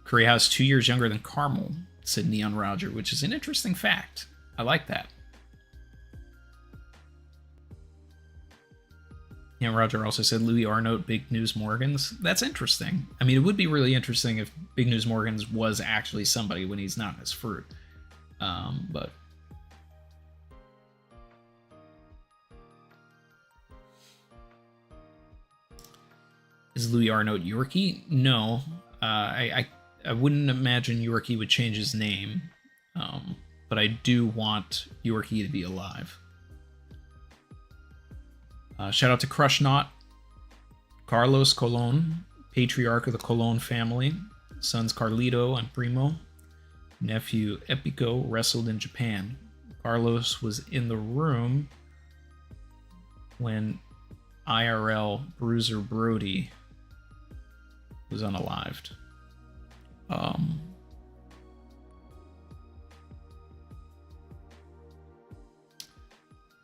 Speaker 1: Kureha's 2 years younger than Carmel, said Neon Roger, which is an interesting fact. I like that. Yeah, Roger also said Louis Arnault, Big News Morgans. That's interesting. I mean, it would be really interesting if Big News Morgans was actually somebody when he's not in his fruit. But is Louis Arnault Yorkie? No. I wouldn't imagine Yorkie would change his name. But I do want Yorkie to be alive. Shout out to Crush Knot, Carlos Colon, patriarch of the Colon family, sons Carlito and Primo, nephew Epico wrestled in Japan. Carlos was in the room when IRL Bruiser Brody was unalived.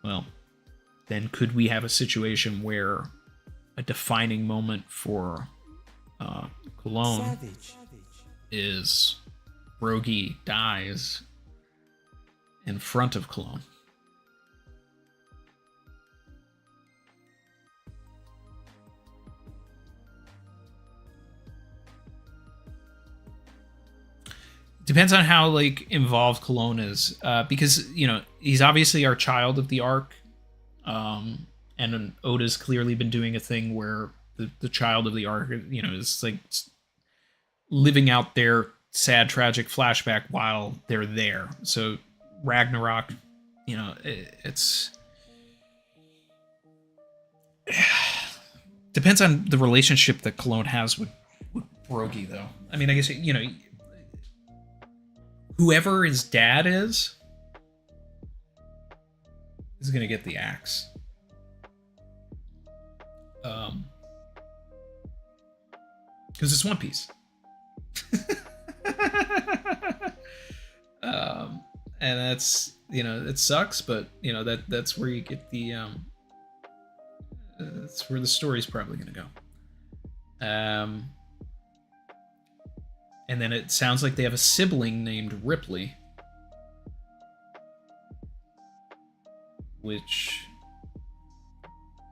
Speaker 1: Well, then could we have a situation where a defining moment for Cologne is Brogy dies in front of Cologne? Depends on how involved Cologne is, because he's obviously our child of the arc. And Oda's clearly been doing a thing where the child of the arc, is living out their sad, tragic flashback while they're there. So Ragnarok, it's depends on the relationship that Cologne has with Brogy, though. I mean, I guess whoever his dad is gonna get the axe. Because it's One Piece. And that's, it sucks, but that's where you get the that's where the story's probably gonna go. And then it sounds like they have a sibling named Ripley, which,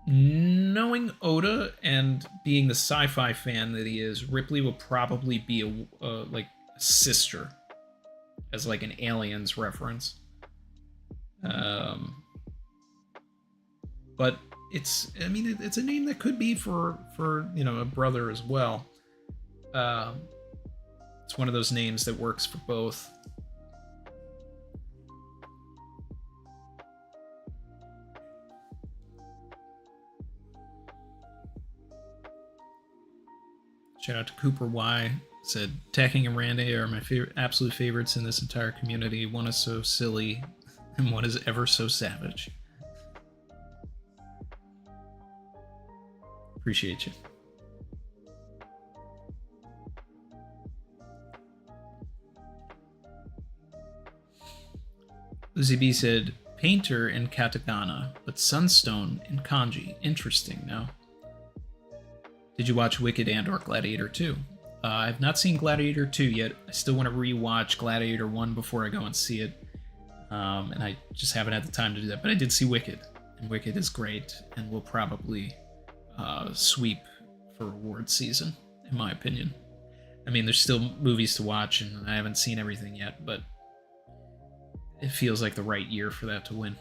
Speaker 1: knowing Oda and being the sci-fi fan that he is, Ripley will probably be a sister, as an Aliens reference. But it's a name that could be for a brother as well. It's one of those names that works for both. Shout out to Cooper Y. Said, Tacking and Randy are my absolute favorites in this entire community. One is so silly, and one is ever so savage. Appreciate you. Lucy B said, Painter in katakana, but Sunstone in kanji. Interesting, no? Did you watch Wicked and or Gladiator 2? I've not seen Gladiator 2 yet. I still want to rewatch Gladiator 1 before I go and see it. And I just haven't had the time to do that. But I did see Wicked, and Wicked is great, and will probably sweep for award season, in my opinion. I mean, there's still movies to watch, and I haven't seen everything yet, but it feels like the right year for that to win.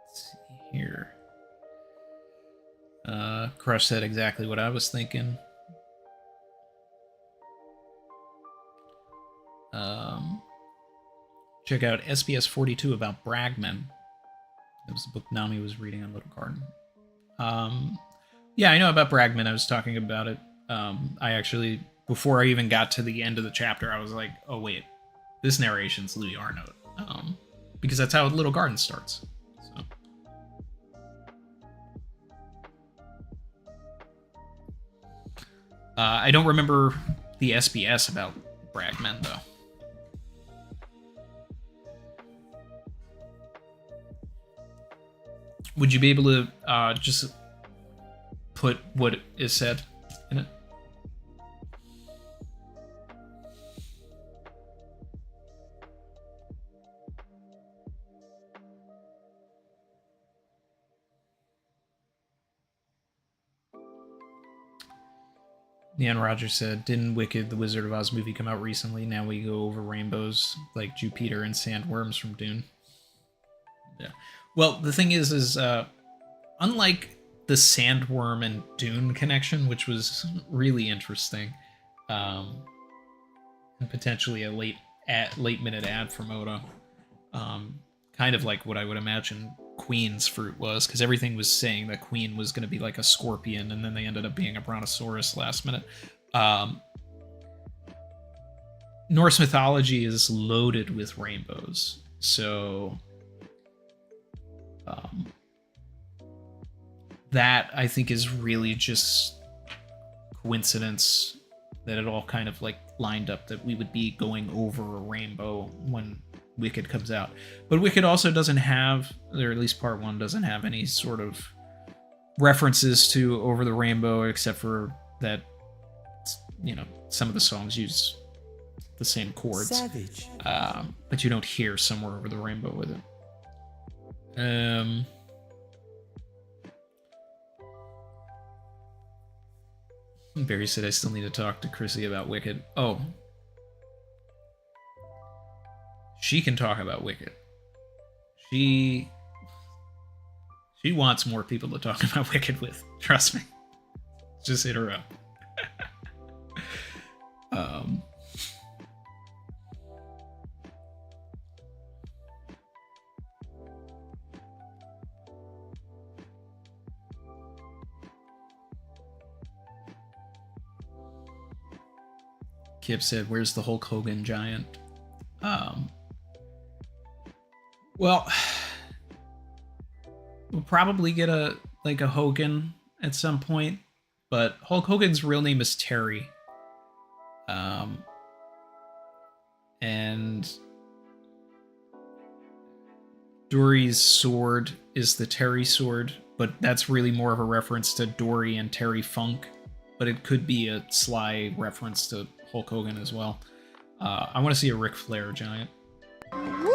Speaker 1: Let's see here. Crush said exactly what I was thinking. Check out SBS 42 about Bragman. That was the book Nami was reading on Little Garden. Yeah, I know about Bragman. I was talking about it. I actually, before I even got to the end of the chapter, I was like, oh wait, this narration's Louis Arnaud. Because that's how Little Garden starts. So. I don't remember the SBS about Bragman, though. Would you be able to just put what is said in it? Neon Rogers said, didn't Wicked, the Wizard of Oz movie come out recently? Now we go over rainbows like Jupiter and sandworms from Dune. Yeah. Well, the thing is unlike the sandworm and Dune connection, which was really interesting, and potentially a late minute ad from Oda, kind of like what I would imagine Queen's fruit was, because everything was saying that Queen was going to be like a scorpion, and then they ended up being a brontosaurus last minute. Norse mythology is loaded with rainbows, so that I think is really just coincidence that it all kind of like lined up that we would be going over a rainbow when Wicked comes out. But Wicked also doesn't have, or at least part 1 doesn't have any sort of references to Over the Rainbow, except for that, you know, some of the songs use the same chords. Savage. But you don't hear Somewhere Over the Rainbow with it. Barry said I still need to talk to Chrissy about Wicked. Oh. She can talk about Wicked. She wants more people to talk about Wicked with. Trust me. Just hit her up. Kip said, where's the Hulk Hogan giant? Well, we'll probably get a Hogan at some point, but Hulk Hogan's real name is Terry. And Dory's sword is the Terry sword, but that's really more of a reference to Dory and Terry Funk, but it could be a sly reference to Hulk Hogan as well. I want to see a Ric Flair giant. Woo!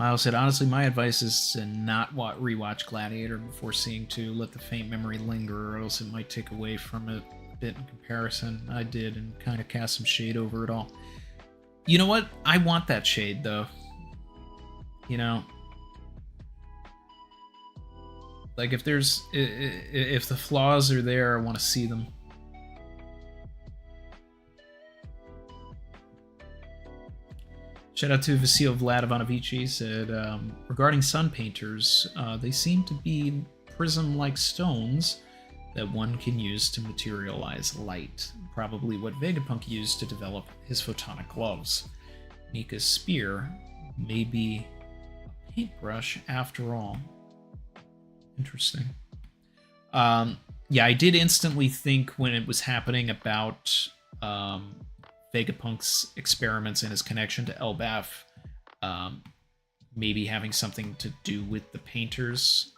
Speaker 1: Miles said, honestly, my advice is to not rewatch Gladiator before seeing 2. Let the faint memory linger, or else it might take away from it a bit in comparison. I did, and kind of cast some shade over it all. You know what? I want that shade, though. You know? Like, if the flaws are there, I want to see them. Shout out to Vasil Vlad Ivanovici, said, regarding sun painters, they seem to be prism-like stones that one can use to materialize light. Probably what Vegapunk used to develop his photonic gloves. Nika's spear may be a paintbrush after all. Interesting. Yeah, I did instantly think when it was happening about Vegapunk's experiments and his connection to Elbaf, maybe having something to do with the painters.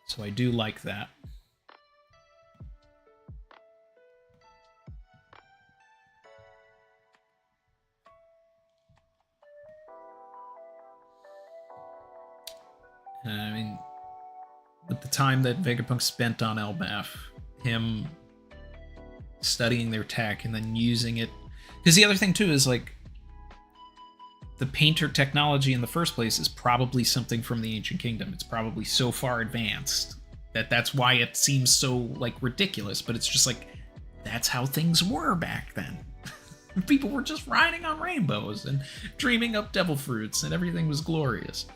Speaker 1: So I do like that. I mean, with the time that Vegapunk spent on Elbaf, him studying their tech and then using it, because the other thing too is like the painter technology in the first place is probably something from the ancient kingdom. It's probably so far advanced that that's why it seems so like ridiculous, but it's just like that's how things were back then. People were just riding on rainbows and dreaming up devil fruits and everything was glorious.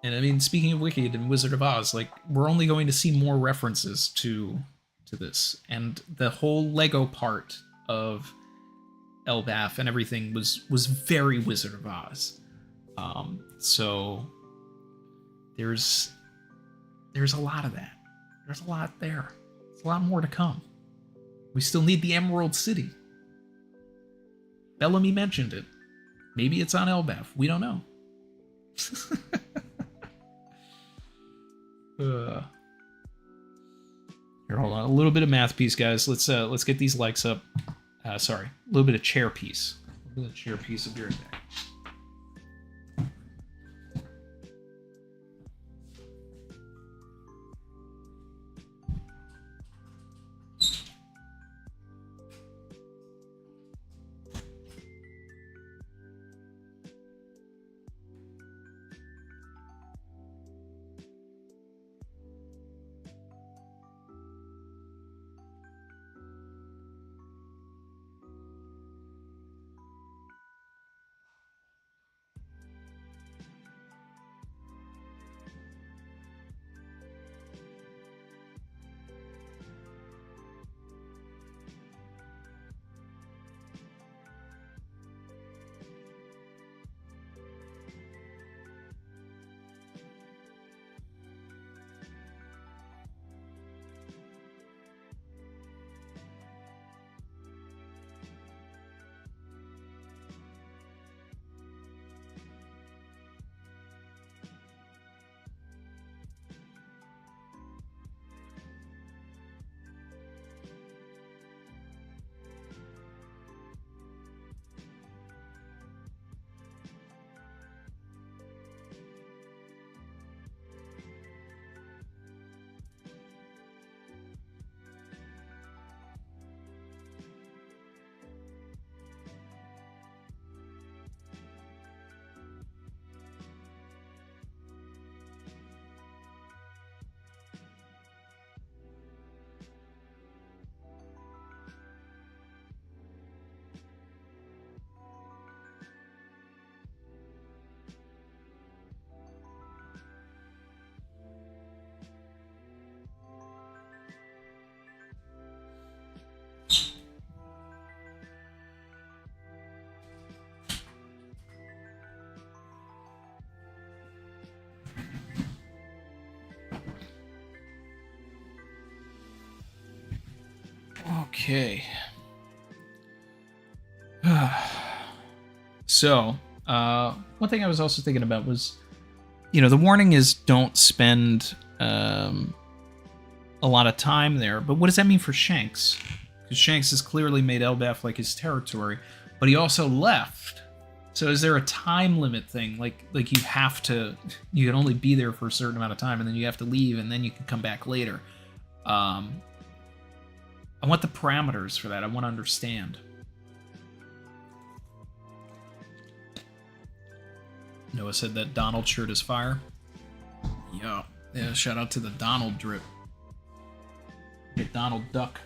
Speaker 1: And I mean, speaking of Wicked and Wizard of Oz, like, we're only going to see more references to this. And the whole Lego part of Elbaf and everything was very Wizard of Oz. So there's a lot of that. There's a lot there. There's a lot more to come. We still need the Emerald City. Bellamy mentioned it. Maybe it's on Elbaf. We don't know. Here, hold on. A little bit of math piece, guys. Let's get these likes up. Sorry, a little bit of chair piece. A little bit of chair piece. I'll be right back. Okay. So, one thing I was also thinking about was, the warning is don't spend a lot of time there, but what does that mean for Shanks? Because Shanks has clearly made Elbaf like his territory, but he also left. So is there a time limit thing? Like you have to, you can only be there for a certain amount of time, and then you have to leave, and then you can come back later. I want the parameters for that. I want to understand. Noah said that Donald shirt is fire. Yeah, shout out to the Donald drip. The Donald Duck.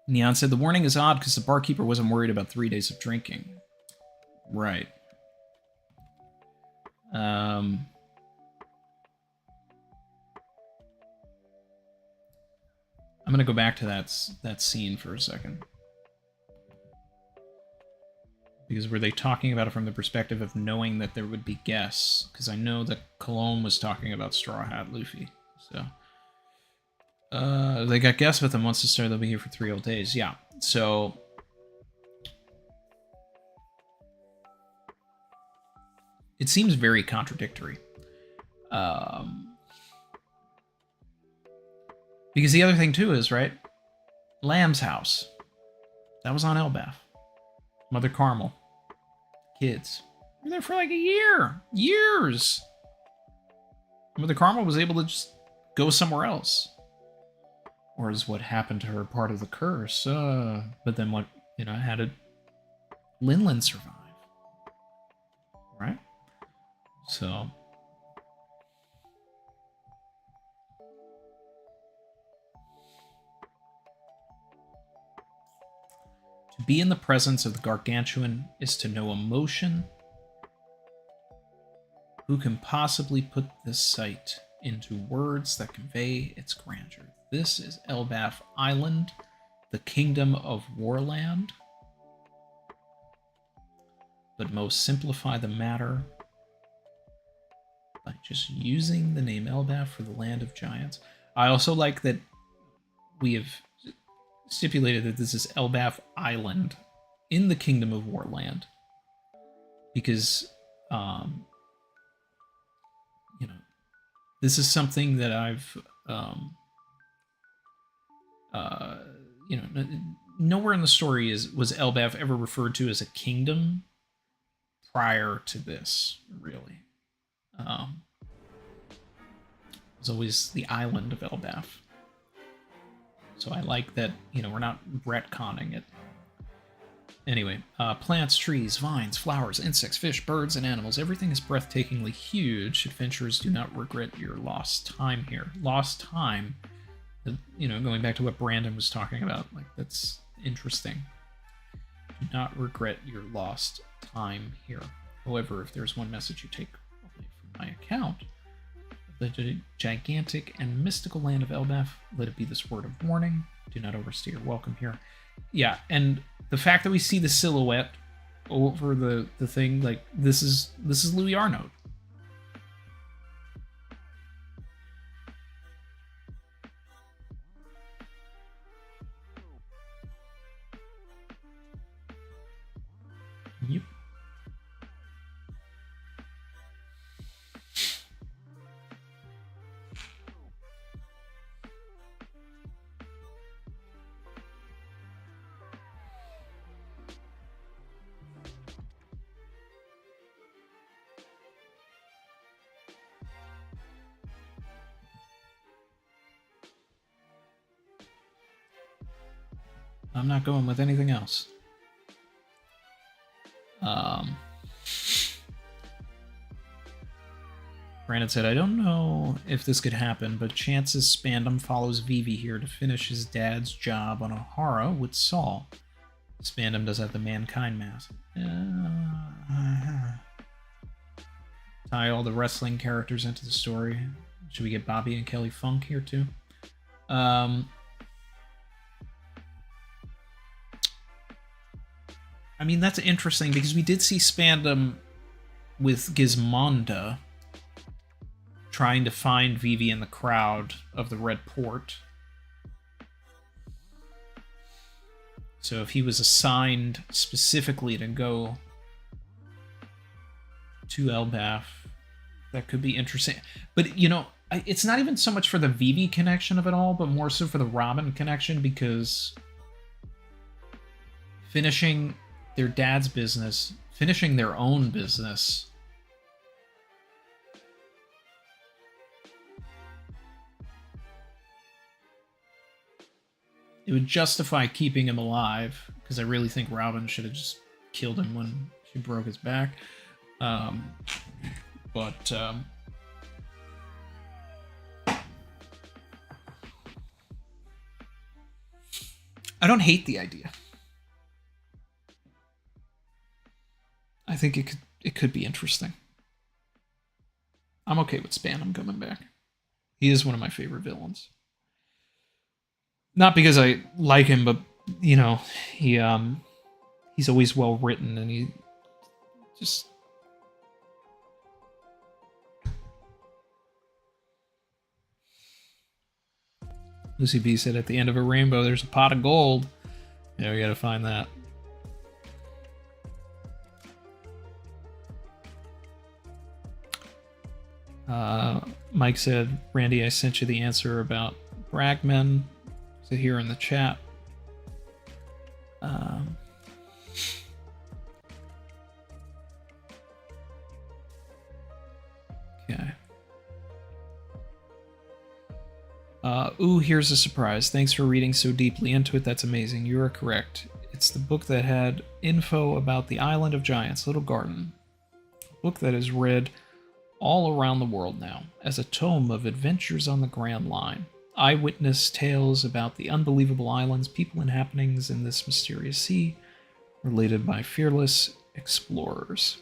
Speaker 1: Neon said the warning is odd because the barkeeper wasn't worried about 3 days of drinking. Right. I'm gonna go back to that scene for a second. Because were they talking about it from the perspective of knowing that there would be guests? Because I know that Cologne was talking about Straw Hat Luffy. So they got guests with them once they start. They'll be here for 3 whole days. Yeah. So it seems very contradictory. Because the other thing too is, right, Lamb's house. That was on Elbaf. Mother Carmel. Kids. They were there for like a year. Years. Mother Carmel was able to just go somewhere else. Or is what happened to her part of the curse? But then what, how did Linlin survive? Right? So... to be in the presence of the Gargantuan is to know emotion. Who can possibly put this sight into words that convey its grandeur? This is Elbaf Island, the kingdom of Warland. But most simplify the matter by just using the name Elbaf for the land of giants. I also like that we have stipulated that this is Elbaf Island in the Kingdom of Warland, because this is something that I've nowhere in the story was Elbaf ever referred to as a kingdom prior to this, really. It's always the island of Elbaf. So I like that, we're not retconning it. Anyway, plants, trees, vines, flowers, insects, fish, birds, and animals. Everything is breathtakingly huge. Adventurers do not regret your lost time here. Lost time, going back to what Brandon was talking about. Like, that's interesting. Do not regret your lost time here. However, if there's one message you take away from my account, the gigantic and mystical land of Elbaf, let it be this word of warning. Do not overstay your welcome here. Yeah, and the fact that we see the silhouette over the thing, like, this is Louis Arnaud. Yep. I'm not going with anything else. Brandon said, I don't know if this could happen, but chances Spandam follows Vivi here to finish his dad's job on Ohara with Saul. Spandam does have the mankind mask. Tie all the wrestling characters into the story. Should we get Bobby and Kelly Funk here too? I mean, that's interesting because we did see Spandam with Gizmonda trying to find Vivi in the crowd of the Red Port. So if he was assigned specifically to go to Elbaf, that could be interesting. But, you know, it's not even so much for the Vivi connection of it all, but more so for the Robin connection, because finishing their dad's business, finishing their own business, it would justify keeping him alive, because I really think Robin should have just killed him when she broke his back. But I don't hate the idea. I think it could be interesting. I'm okay with Spanham coming back. He is one of my favorite villains. Not because I like him, but you know, he's always well written, and he just Lucy B said, at the end of a rainbow, there's a pot of gold. Yeah, we gotta find that. Mike said, Randy, I sent you the answer about Bragman. So here in the chat. Okay. Ooh, here's a surprise. Thanks for reading so deeply into it. That's amazing. You are correct. It's the book that had info about the Island of Giants, Little Garden. A book that is read all around the world now as a tome of adventures on the Grand Line. Eyewitness tales about the unbelievable islands, people, and happenings in this mysterious sea, related by fearless explorers.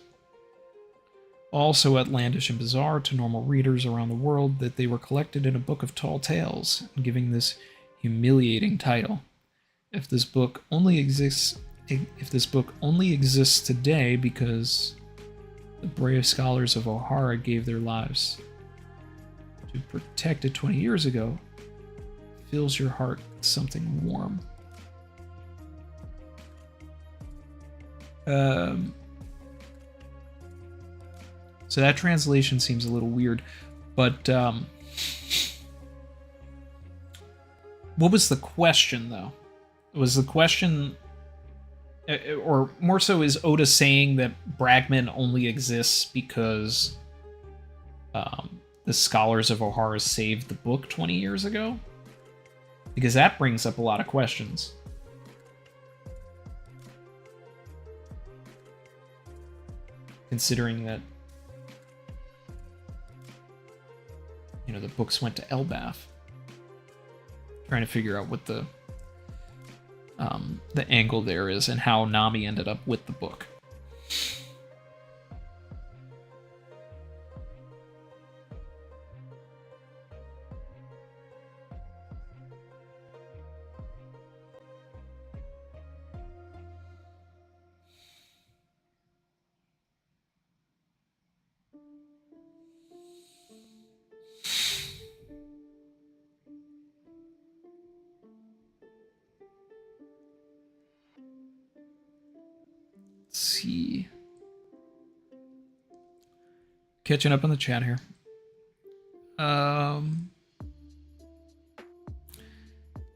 Speaker 1: All so outlandish and bizarre to normal readers around the world that they were collected in a book of tall tales, giving this humiliating title. If this book only exists today because the brave scholars of O'Hara gave their lives to protect it 20 years ago, fills your heart with something warm. So that translation seems a little weird, but what was the question, though? Was the question, or more so, is Oda saying that Bragman only exists because the scholars of O'Hara saved the book 20 years ago? Because that brings up a lot of questions. Considering that, you know, the books went to Elbaf. Trying to figure out what the angle there is and how Nami ended up with the book. See. Catching up on the chat here.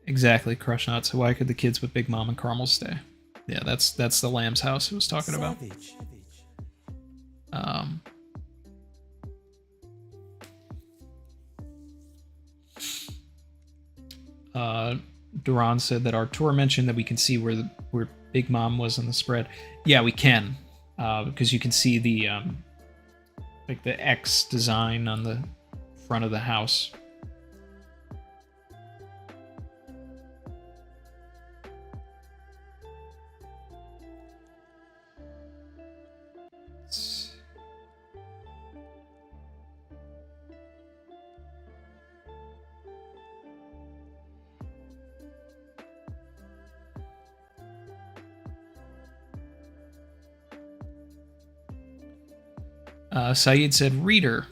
Speaker 1: Exactly, Crush Not. So why could the kids with Big Mom and Carmel stay? Yeah, that's the Lamb's house he was talking about. Duran said that Artur mentioned that we can see where Big Mom was in the spread. Yeah, we can, because you can see the like the X design on the front of the house. Saeed said, Reader.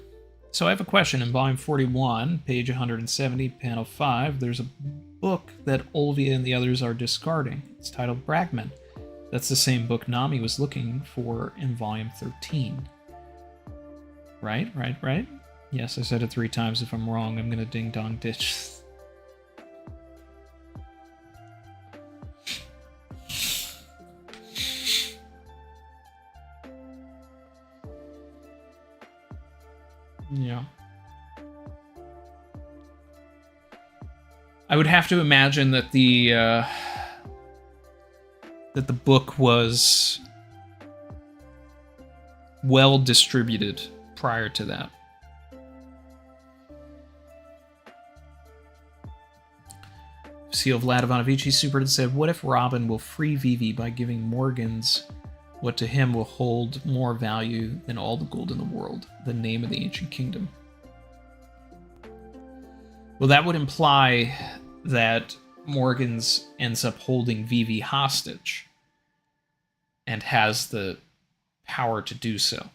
Speaker 1: So I have a question. In volume 41, page 170, panel 5, there's a book that Olvia and the others are discarding. It's titled Bragman. That's the same book Nami was looking for in volume 13. Right? Yes, I said it 3 times. If I'm wrong, I'm gonna ding-dong ditch. Yeah. I would have to imagine that the book was well distributed prior to that. Seal Vlad Ivanovici Super said, what if Robin will free Vivi by giving Morgans what to him will hold more value than all the gold in the world, the name of the ancient kingdom? Well, that would imply that Morgans ends up holding Vivi hostage and has the power to do so.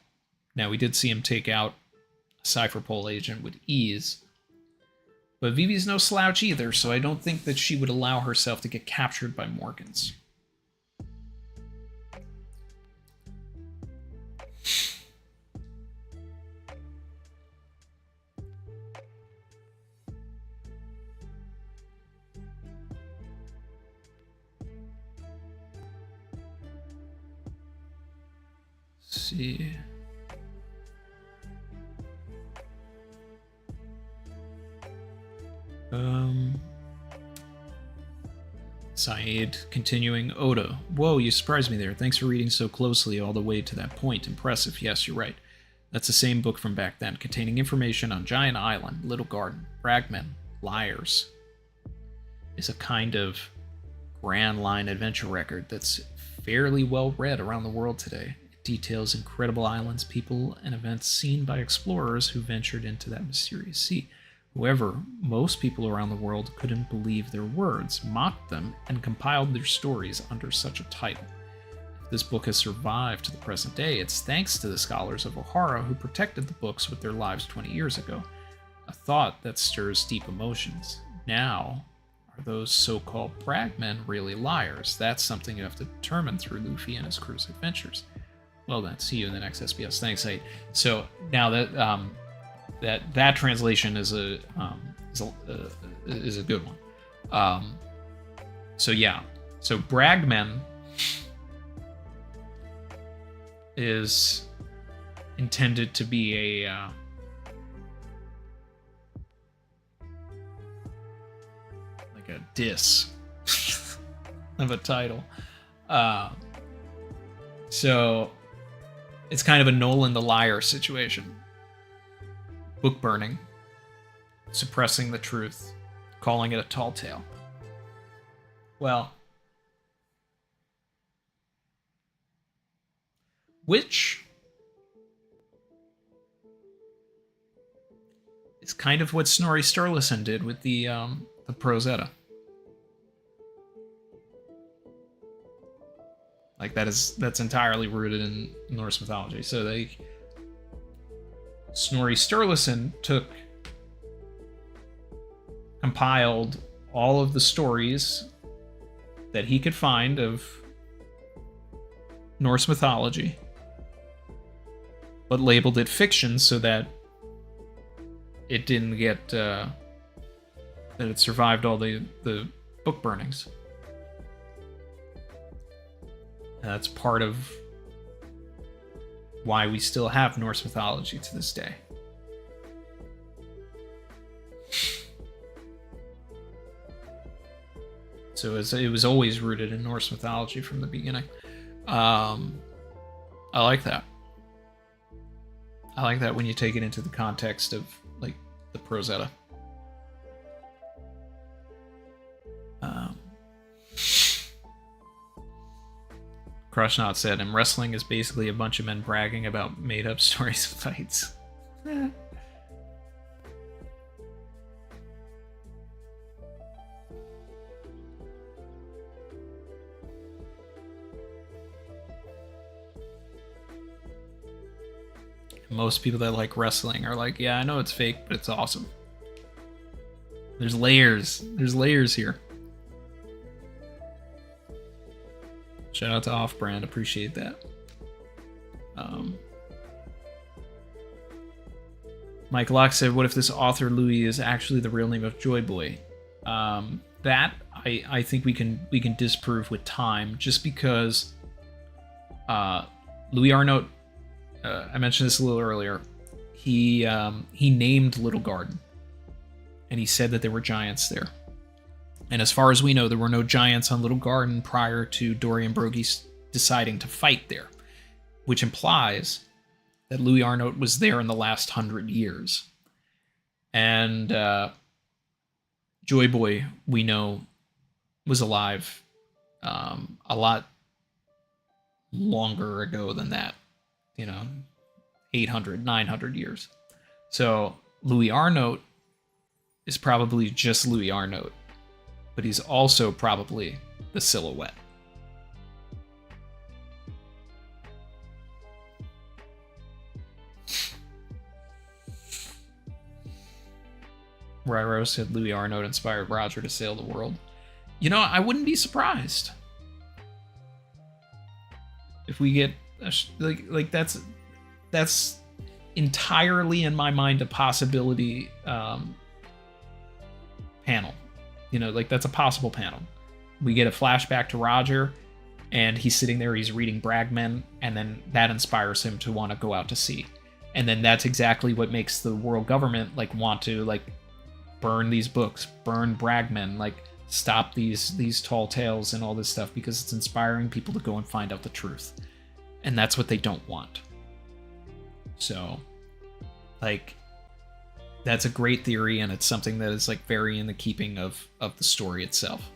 Speaker 1: Now, we did see him take out a Cypherpole agent with ease, but Vivi's no slouch either, so I don't think that she would allow herself to get captured by Morgans. See. Saeed continuing. Oda. Whoa, you surprised me there. Thanks for reading so closely all the way to that point. Impressive. Yes, you're right. That's the same book from back then, containing information on Giant Island, Little Garden, Bragmen, Liars. Is a kind of grand line adventure record that's fairly well read around the world today. It details incredible islands, people, and events seen by explorers who ventured into that mysterious sea. However, most people around the world couldn't believe their words, mocked them, and compiled their stories under such a title. If this book has survived to the present day, it's thanks to the scholars of O'Hara who protected the books with their lives 20 years ago. A thought that stirs deep emotions. Now, are those so-called Bragmen really liars? That's something you have to determine through Luffy and his crew's adventures. Well then, see you in the next SBS. Thanks, Saeed. So now that that translation is a good one. So yeah, so Bragmen is intended to be a like a diss of a title. So it's kind of a Nolan the Liar situation. Book burning, suppressing the truth, calling it a tall tale. Well, which is kind of what Snorri Sturluson did with the Prose Edda. Like that's entirely rooted in Norse mythology. So Snorri Sturluson compiled all of the stories that he could find of Norse mythology, but labeled it fiction so that it didn't get that it survived all the book burnings. And that's part of why we still have Norse mythology to this day. So it was always rooted in Norse mythology from the beginning. I like that. I like that when you take it into the context of like the Prose Edda. Krushnot said, and wrestling is basically a bunch of men bragging about made-up stories of fights. Most people that like wrestling are like, yeah, I know it's fake, but it's awesome. There's layers. There's layers here. Shout out to Off-Brand. Appreciate that. Mike Locke said, what if this author Louis is actually the real name of Joy Boy? That I think we can disprove with time, just because Louis Arnault, I mentioned this a little earlier, he named Little Garden, and he said that there were giants there. And as far as we know, there were no giants on Little Garden prior to Dorian Broggie deciding to fight there, which implies that Louis Arnault was there in the last 100 years. And Joy Boy, we know, was alive a lot longer ago than that, 800, 900 years. So Louis Arnault is probably just Louis Arnault, but he's also probably the silhouette. Ryro said Louis Arnault inspired Roger to sail the world. I wouldn't be surprised if we get like that's entirely in my mind a possibility panel. That's a possible panel. We get a flashback to Roger, and he's sitting there, he's reading Bragmen, and then that inspires him to want to go out to sea. And then that's exactly what makes the world government want to burn these books, burn Bragmen, stop these tall tales and all this stuff, because it's inspiring people to go and find out the truth. And that's what they don't want. So, that's a great theory, and it's something that is very in the keeping of the story itself.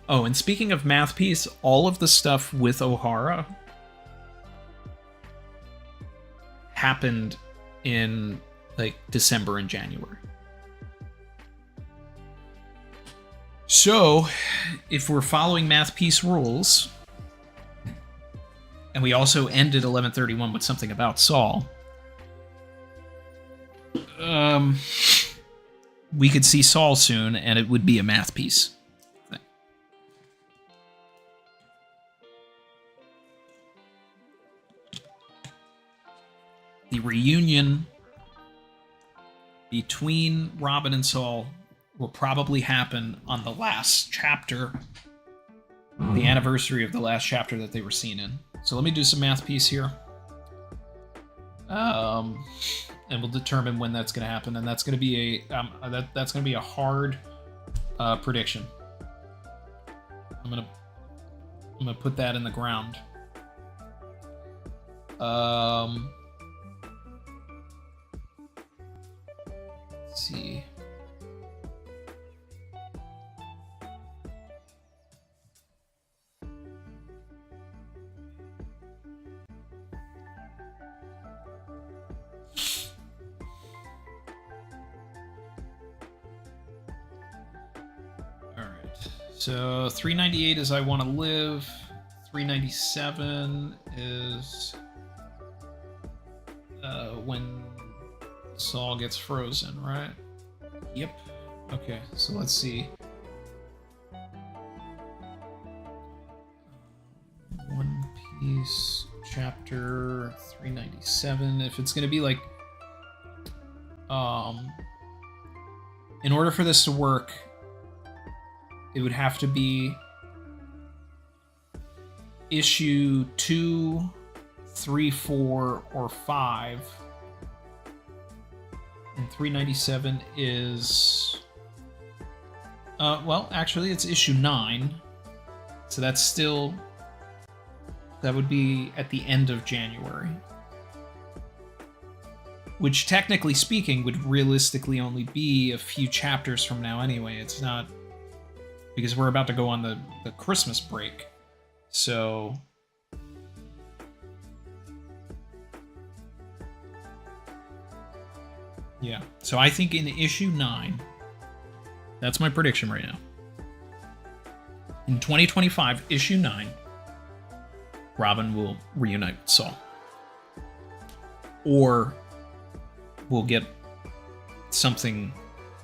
Speaker 1: Oh, and speaking of Math Piece, all of the stuff with O'Hara happened in December and January. So, if we're following Math Piece rules, and we also ended 1131 with something about Saul, we could see Saul soon, and it would be a Math Piece. The reunion between Robin and Saul will probably happen on the last chapter, the anniversary of the last chapter that they were seen in. So let me do some Math Piece here. And we'll determine when that's going to happen, and that's going to be that's going to be a hard prediction. I'm gonna put that in the ground. Let's see. So 398 is I Want to Live. 397 is when Saul gets frozen, right? Yep. Okay, so let's see. One Piece chapter 397. If it's going to be in order for this to work, it would have to be issue 2, 3, 4, or 5. And 397 is... well, actually, it's issue 9. So that's still... That would be at the end of January. Which, technically speaking, would realistically only be a few chapters from now anyway. It's not because we're about to go on the Christmas break. So yeah, so I think in issue 9, that's my prediction right now. In 2025, issue 9, Robin will reunite with Saul. Or we'll get something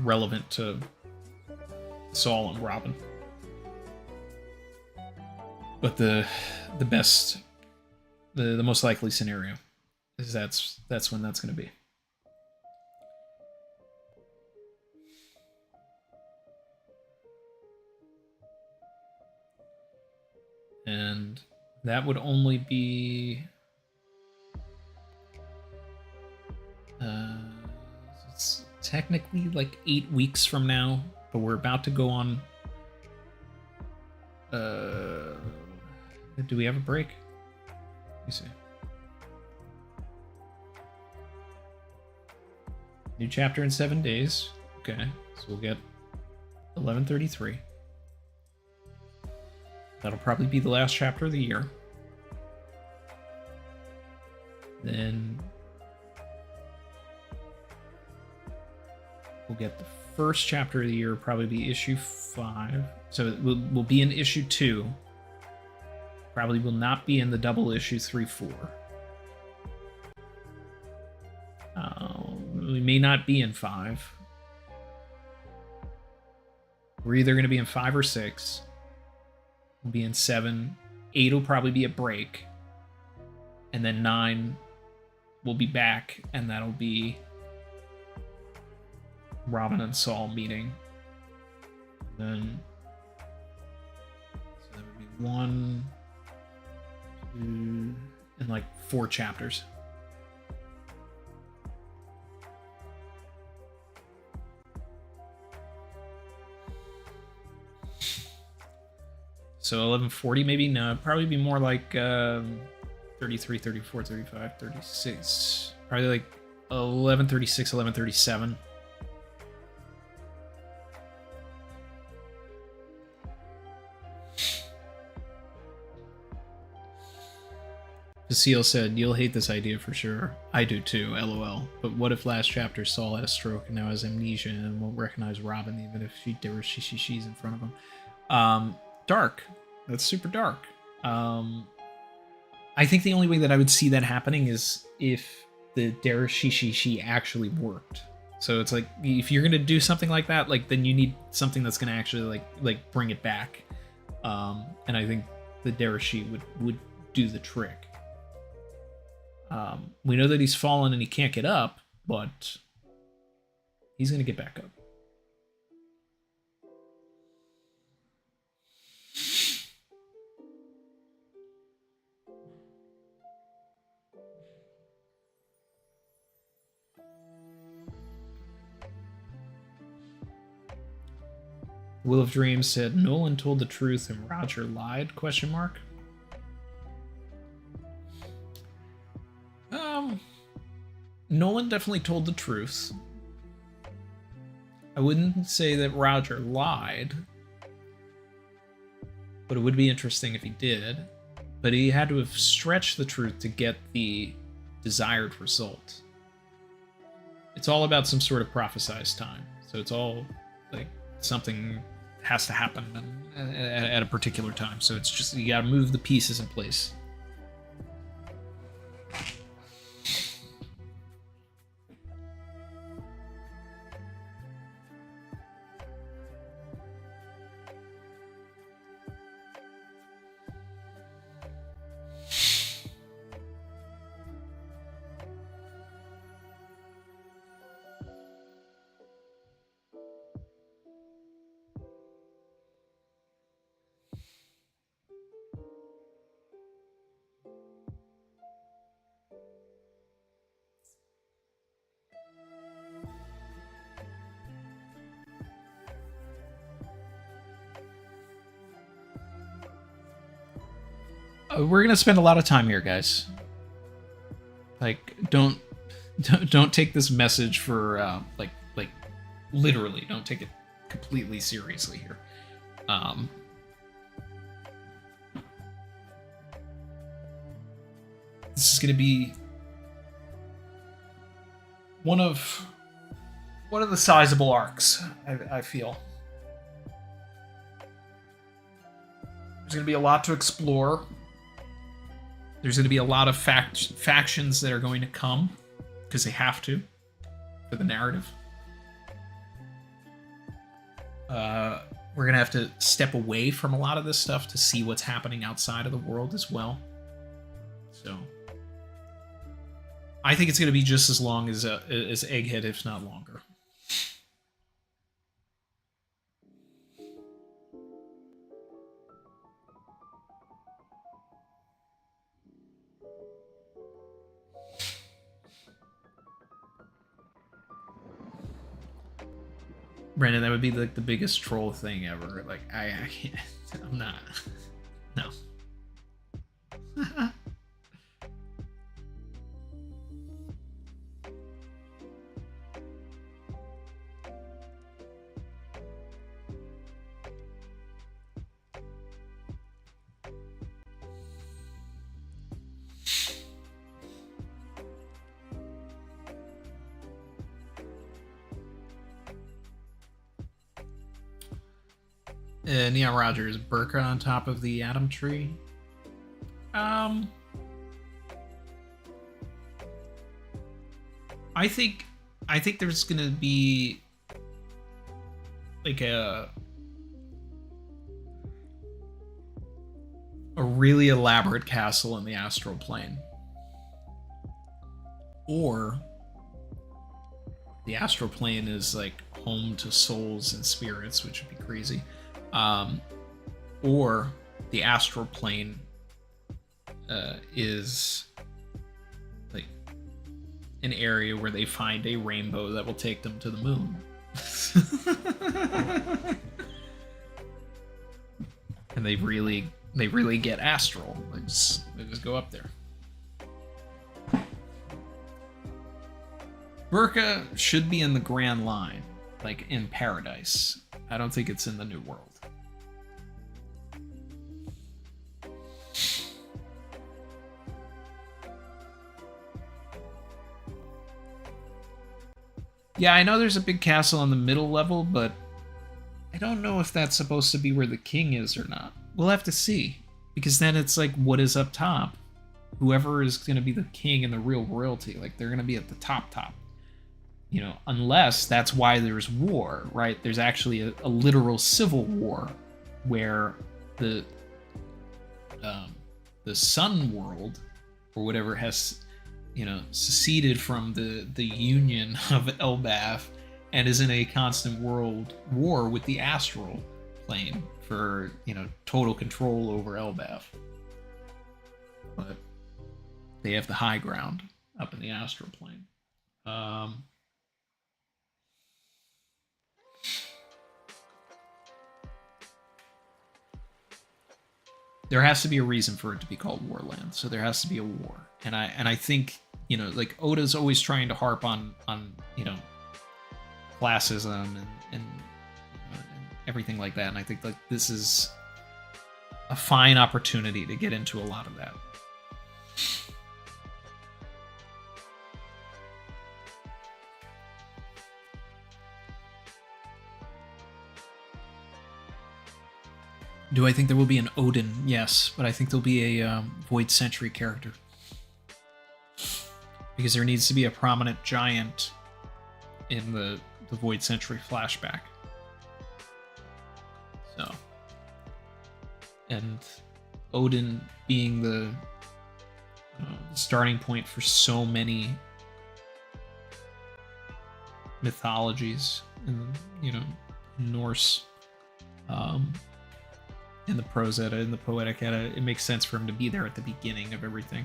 Speaker 1: relevant to Saul and Robin. But the best, the most likely scenario is that's when that's going to be. And that would only be it's technically like 8 weeks from now, but we're about to go on do we have a break? Let me see. New chapter in 7 days. Okay, so we'll get 1133. That'll probably be the last chapter of the year. Then we'll get the first chapter of the year, probably be issue 5. So we'll be in issue 2. Probably will not be in the double issue 3-4. We may not be in 5. We're either going to be in 5 or 6. We'll be in 7. 8 will probably be a break. And then 9 will be back, and that'll be Robin and Saul meeting. Then so that would be 1, 2, and like 4 chapters. So 1140 maybe? No, it'd probably be more like 33, 34, 35, 36. Probably like 1136, 1137. Cecile said, "You'll hate this idea for sure." I do too, lol. But what if last chapter Saul had a stroke and now has amnesia and won't recognize Robin even if she's in front of him? Dark. That's super dark. I think the only way that I would see that happening is if the Derashishi actually worked. So it's like, if you're gonna do something like that, like, then you need something that's gonna actually like bring it back. And I think the Derashi would do the trick. We know that he's fallen and he can't get up, but he's gonna get back up. Will of Dreams said, Nolan told the truth and Roger lied, question mark. Nolan definitely told the truth. I wouldn't say that Roger lied, but it would be interesting if he did. But he had to have stretched the truth to get the desired result. It's all about some sort of prophesized time. So it's all like something has to happen at a particular time. So it's just, you gotta move the pieces in place. We're gonna spend a lot of time here, guys. Like, don't take this message for like literally. Don't take it completely seriously here. Um, this is going to be one of the sizable arcs, I feel. There's going to be a lot to explore. There's going to be a lot of factions that are going to come, because they have to, for the narrative. We're going to have to step away from a lot of this stuff to see what's happening outside of the world as well. So, I think it's going to be just as long as Egghead, if not longer. Brandon, that would be like the biggest troll thing ever. Like, I can't. I'm not. No. Neon Rogers, Burka on top of the Atom Tree. I think there's gonna be like a really elaborate castle in the astral plane, or the astral plane is like home to souls and spirits, which would be crazy. Or the astral plane is like an area where they find a rainbow that will take them to the moon. And they really get astral. They just go up there. Burka should be in the Grand Line, like in Paradise. I don't think it's in the New World. Yeah, I know there's a big castle on the middle level, but I don't know if that's supposed to be where the king is or not. We'll have to see. Because then it's like, what is up top? Whoever is going to be the king and the real royalty, like, they're going to be at the top. You know, unless that's why there's war, right? There's actually a literal civil war where the Sun World, or whatever, has, you know, seceded from the union of Elbaf and is in a constant world war with the astral plane for, you know, total control over Elbaf. But they have the high ground up in the astral plane. There has to be a reason for it to be called Warland, so there has to be a war. And I think, you know, like, Oda's always trying to harp on you know, classism and everything like that. And I think, like, this is a fine opportunity to get into a lot of that. Do I think there will be an Odin? Yes, but I think there'll be a Void Century character. Because there needs to be a prominent giant in the Void Century flashback. So. And Odin being the starting point for so many mythologies in, you know, Norse, in the Prose Edda, in the Poetic Edda, it makes sense for him to be there at the beginning of everything.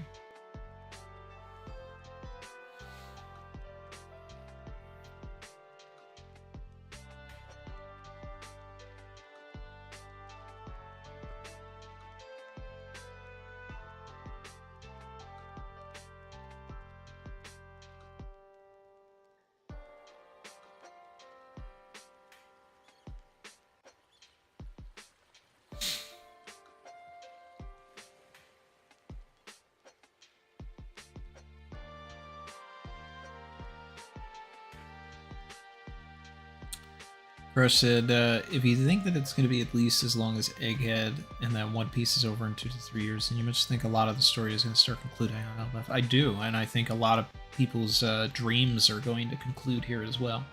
Speaker 1: Crush said, if you think that it's going to be at least as long as Egghead and that One Piece is over in 2 to 3 years, then you must think a lot of the story is going to start concluding on Elbaf. I do, and I think a lot of people's dreams are going to conclude here as well.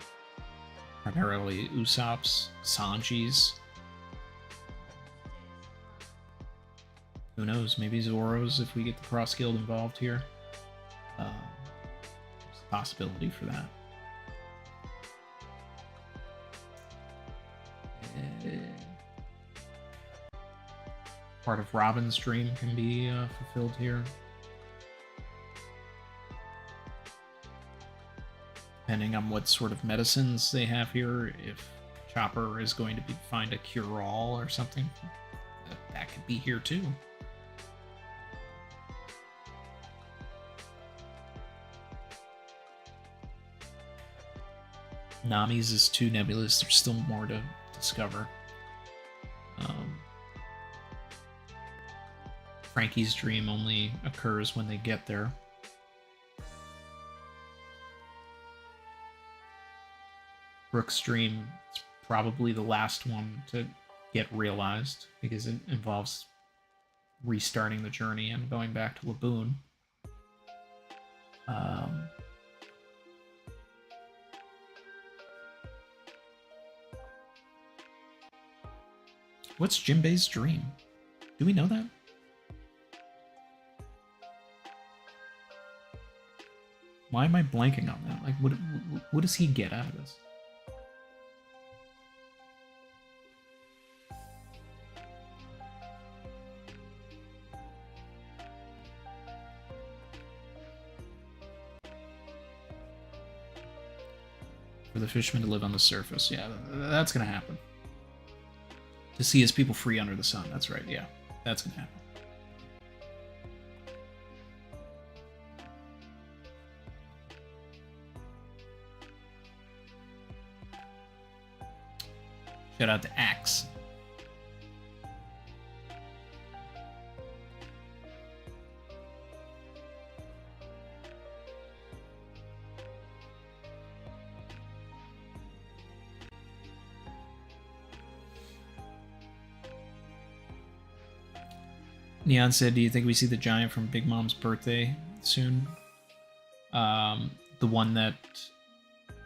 Speaker 1: Primarily Usopp's, Sanji's. Who knows, maybe Zoro's if we get the Cross Guild involved here. There's a possibility for that. Part of Robin's dream can be fulfilled here. Depending on what sort of medicines they have here, if Chopper is going to find a cure-all or something, that could be here too. Nami's is too nebulous. There's still more to discover. Frankie's dream only occurs when they get there. Brooke's dream is probably the last one to get realized because it involves restarting the journey and going back to Laboon. What's Jinbei's dream? Do we know that? Why am I blanking on that? Like, what does he get out of this? For the fishermen to live on the surface. Yeah, that's gonna happen. To see his people free under the sun. That's right, yeah. That's gonna happen. Shout out to Axe. Neon said, do you think we see the giant from Big Mom's birthday soon? The one that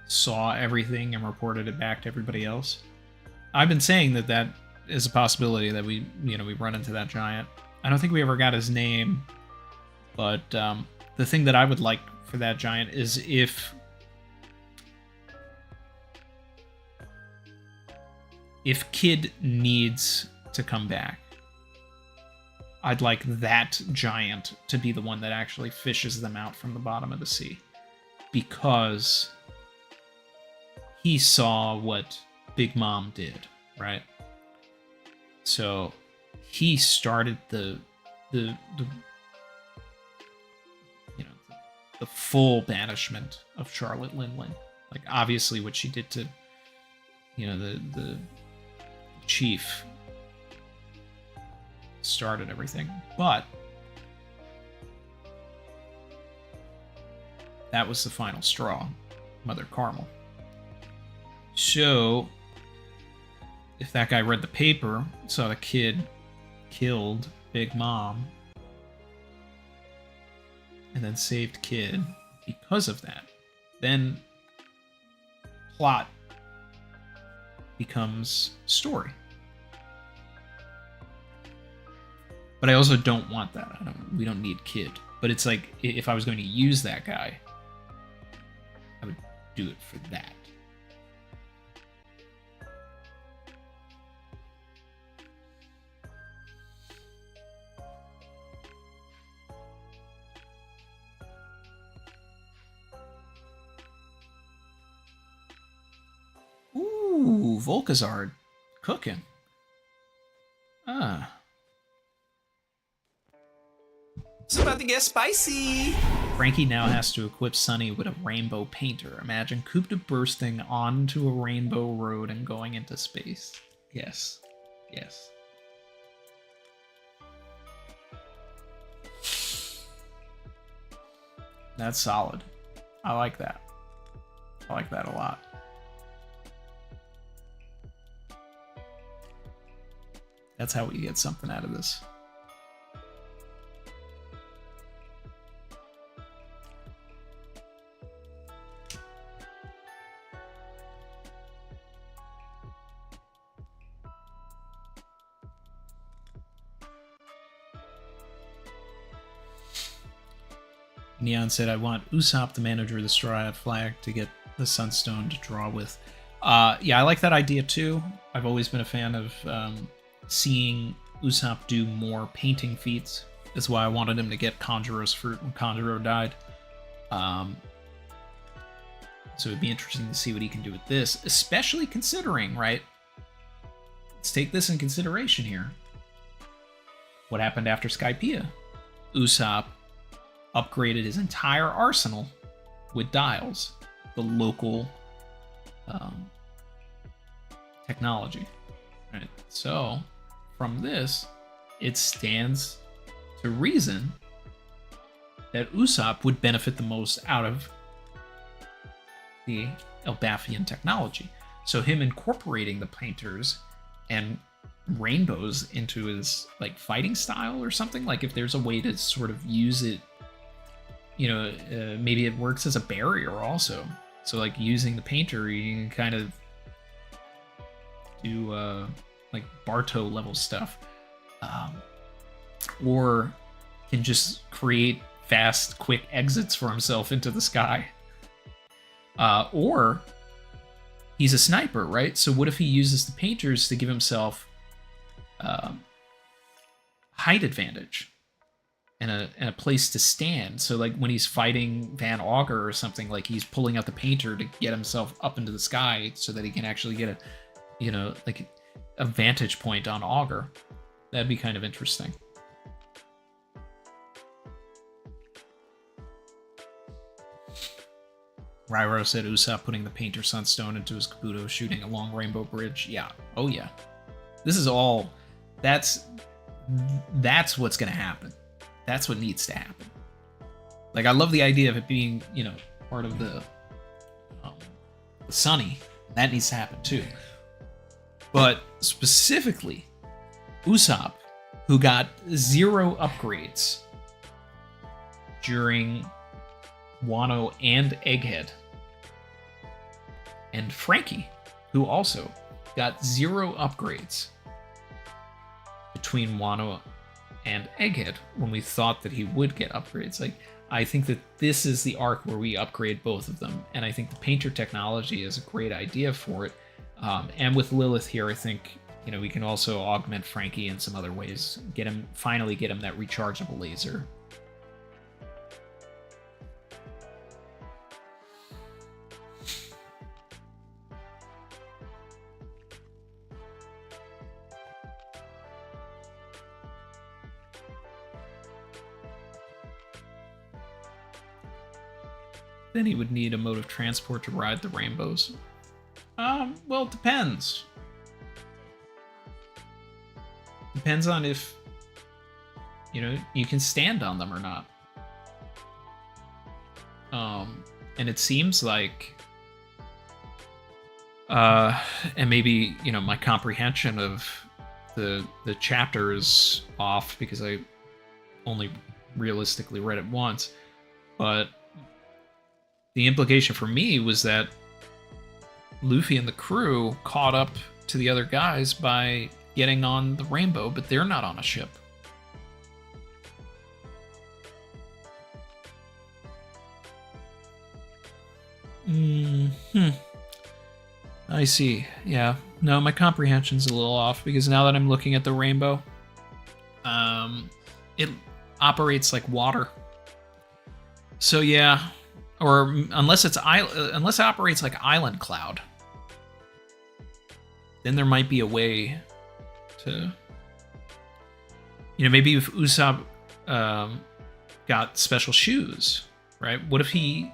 Speaker 1: saw everything and reported it back to everybody else? I've been saying that is a possibility that we run into that giant. I don't think we ever got his name, but the thing that I would like for that giant is if Kid needs to come back, I'd like that giant to be the one that actually fishes them out from the bottom of the sea. Because he saw what Big Mom did, right? So he started the full banishment of Charlotte Linlin. Like, obviously what she did to the chief started everything, but that was the final straw, Mother Carmel. So if that guy read the paper, saw the kid killed Big Mom, and then saved Kid because of that, then plot becomes story. But I also don't want that. We don't need Kid. But it's like, if I was going to use that guy, I would do it for that. Ooh, Volkazard. Cooking. Ah.
Speaker 4: It's about to get spicy.
Speaker 1: Frankie now has to equip Sunny with a rainbow painter. Imagine Kupta bursting onto a rainbow road and going into space. Yes. Yes. That's solid. I like that. I like that a lot. That's how we get something out of this. Neon said, I want Usopp, the manager of the Straw Flag, to get the Sunstone to draw with. Yeah, I like that idea too. I've always been a fan of seeing Usopp do more painting feats. That's why I wanted him to get Conjuro's fruit when Conjuro died. So it'd be interesting to see what he can do with this, especially considering, right? Let's take this in consideration here. What happened after Skypiea? Usopp upgraded his entire arsenal with dials, the local technology. Right. So from this, it stands to reason that Usopp would benefit the most out of the Elbafian technology. So him incorporating the painters and rainbows into his like fighting style or something, like if there's a way to sort of use it, you know, maybe it works as a barrier also. So like using the painter, you can kind of do like Barto level stuff, or can just create fast, quick exits for himself into the sky. Or he's a sniper, right? So what if he uses the painters to give himself height advantage and a place to stand? So like when he's fighting Van Augur or something, like he's pulling out the painter to get himself up into the sky so that he can actually get a, you know, like a vantage point on Augur. That'd be kind of interesting. Rairo said Usopp putting the painter Sunstone into his Kabuto, shooting along Rainbow Bridge. Yeah. Oh yeah. This is all. That's what's gonna happen. That's what needs to happen. Like I love the idea of it being, you know, part of the Sunny. That needs to happen too. But specifically, Usopp, who got 0 upgrades during Wano and Egghead, and Frankie, who also got 0 upgrades between Wano and Egghead when we thought that he would get upgrades. Like, I think that this is the arc where we upgrade both of them, and I think the painter technology is a great idea for it. And with Lilith here, I think, you know, we can also augment Frankie in some other ways. Finally get him that rechargeable laser. Then he would need a mode of transport to ride the rainbows. Well, it depends. Depends on if, you know, you can stand on them or not. And it seems like, and maybe, you know, my comprehension of the chapter is off because I only realistically read it once, but the implication for me was that Luffy and the crew caught up to the other guys by getting on the rainbow, but they're not on a ship. I see. Yeah. No, my comprehension's a little off because now that I'm looking at the rainbow, it operates like water. So yeah. Or unless it operates like Island Cloud, then there might be a way to, you know, maybe if Usopp got special shoes, right? What if he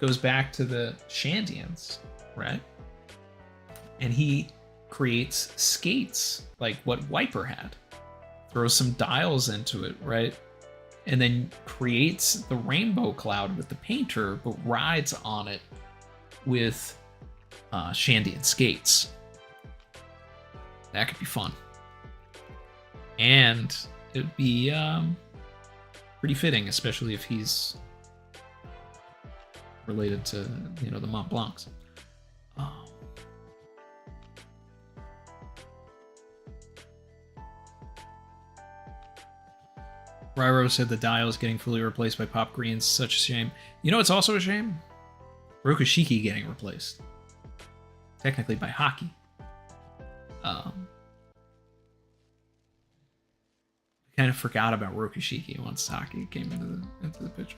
Speaker 1: goes back to the Shandians, right? And he creates skates like what Wiper had, throws some dials into it, right? And then creates the rainbow cloud with the painter, but rides on it with Shandian skates. That could be fun. And it would be pretty fitting, especially if he's related to, the Mont Blancs. Ryro said the dial is getting fully replaced by Pop Green. Such a shame. You know it's also a shame? Rokushiki getting replaced. Technically by Hockey. Kind of forgot about Rokushiki once Hockey came into the picture.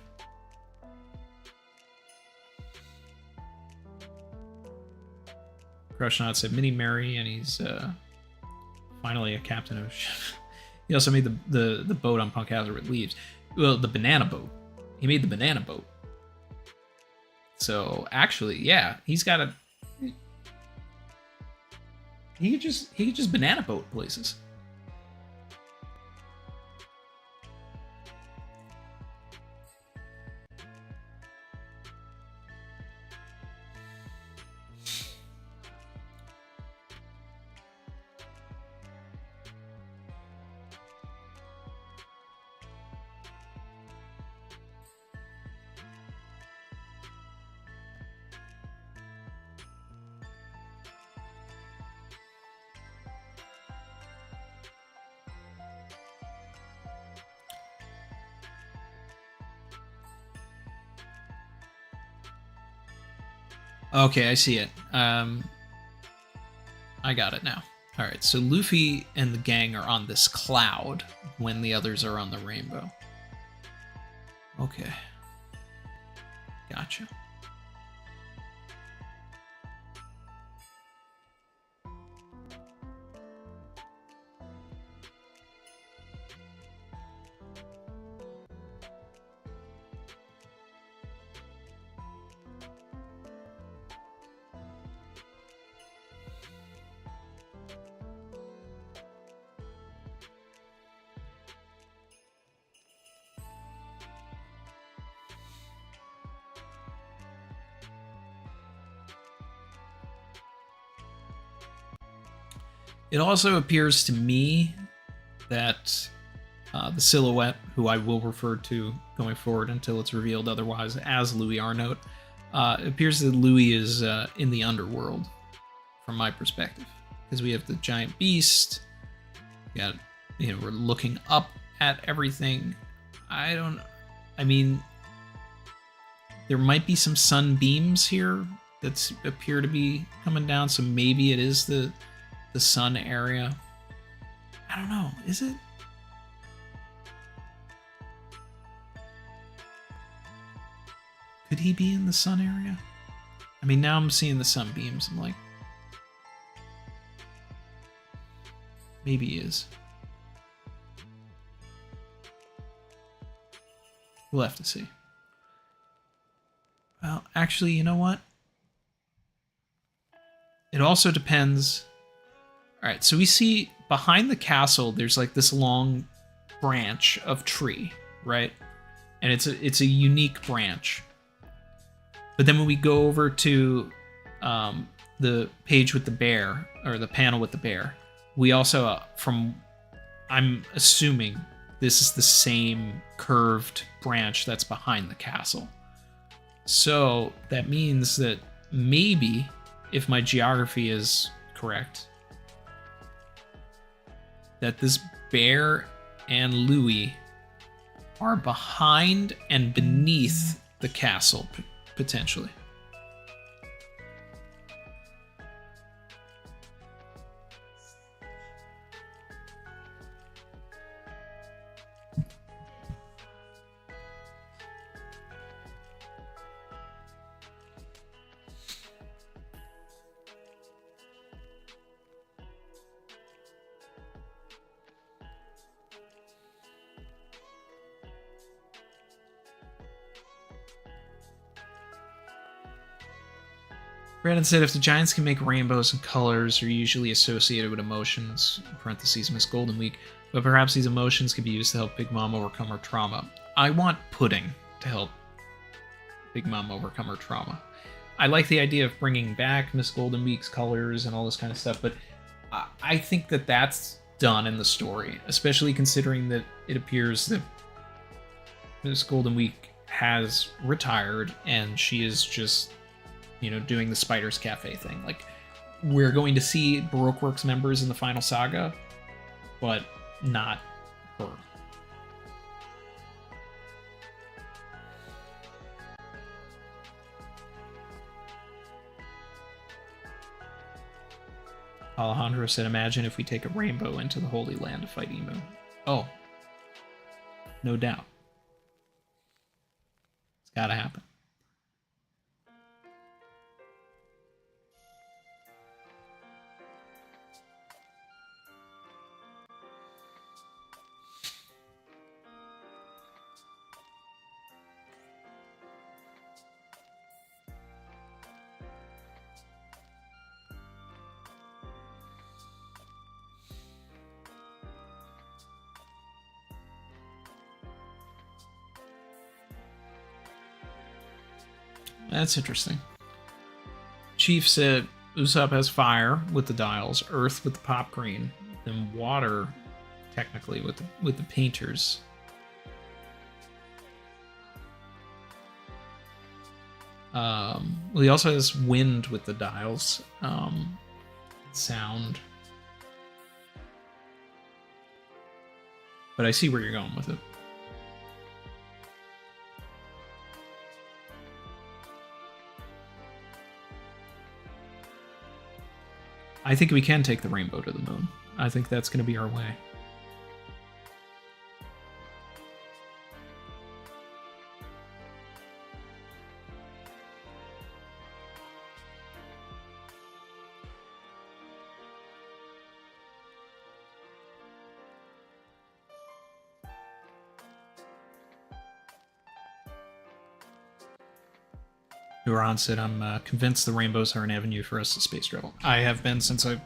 Speaker 1: Crushnaut said Mini Mary, and he's finally a captain of. He also made the boat on Punk Hazard with leaves. Well, the banana boat. He made the banana boat. So actually, yeah, he's got a. He could just banana boat places. Okay, I see it. I got it now. Alright, so Luffy and the gang are on this cloud when the others are on the rainbow. Okay. Gotcha. It also appears to me that the silhouette, who I will refer to going forward until it's revealed otherwise as Louis Arnaut, it appears that Louis is in the Underworld, from my perspective. Because we have the giant beast, we're looking up at everything. I mean, there might be some sunbeams here that appear to be coming down, so maybe it is the sun area. I don't know. Is it? Could he be in the sun area? I mean, now I'm seeing the sunbeams. I'm like, maybe he is. We'll have to see. Well, actually, you know what? It also depends. All right, so we see behind the castle, there's like this long branch of tree, right? And it's a unique branch. But then when we go over to the page with the bear, or the panel with the bear, we also, I'm assuming this is the same curved branch that's behind the castle. So that means that maybe, if my geography is correct, that this bear and Louis are behind and beneath the castle, potentially. Brandon said, if the giants can make rainbows and colors are usually associated with emotions, in parentheses, Miss Golden Week, but perhaps these emotions can be used to help Big Mom overcome her trauma. I want pudding to help Big Mom overcome her trauma. I like the idea of bringing back Miss Golden Week's colors and all this kind of stuff, but I think that that's done in the story, especially considering that it appears that Miss Golden Week has retired and she is just, you know, doing the Spider's Cafe thing. Like, we're going to see Baroque Works members in the final saga, but not her. Alejandro said, imagine if we take a rainbow into the Holy Land to fight Emu. Oh. No doubt. It's gotta happen. That's interesting. Chief said Usopp has fire with the dials, earth with the pop green, then water, technically, with the painters. Well, he also has wind with the dials, sound. But I see where you're going with it. I think we can take the rainbow to the moon. I think that's going to be our way. Duran said, I'm convinced the rainbows are an avenue for us to space travel. I have been since I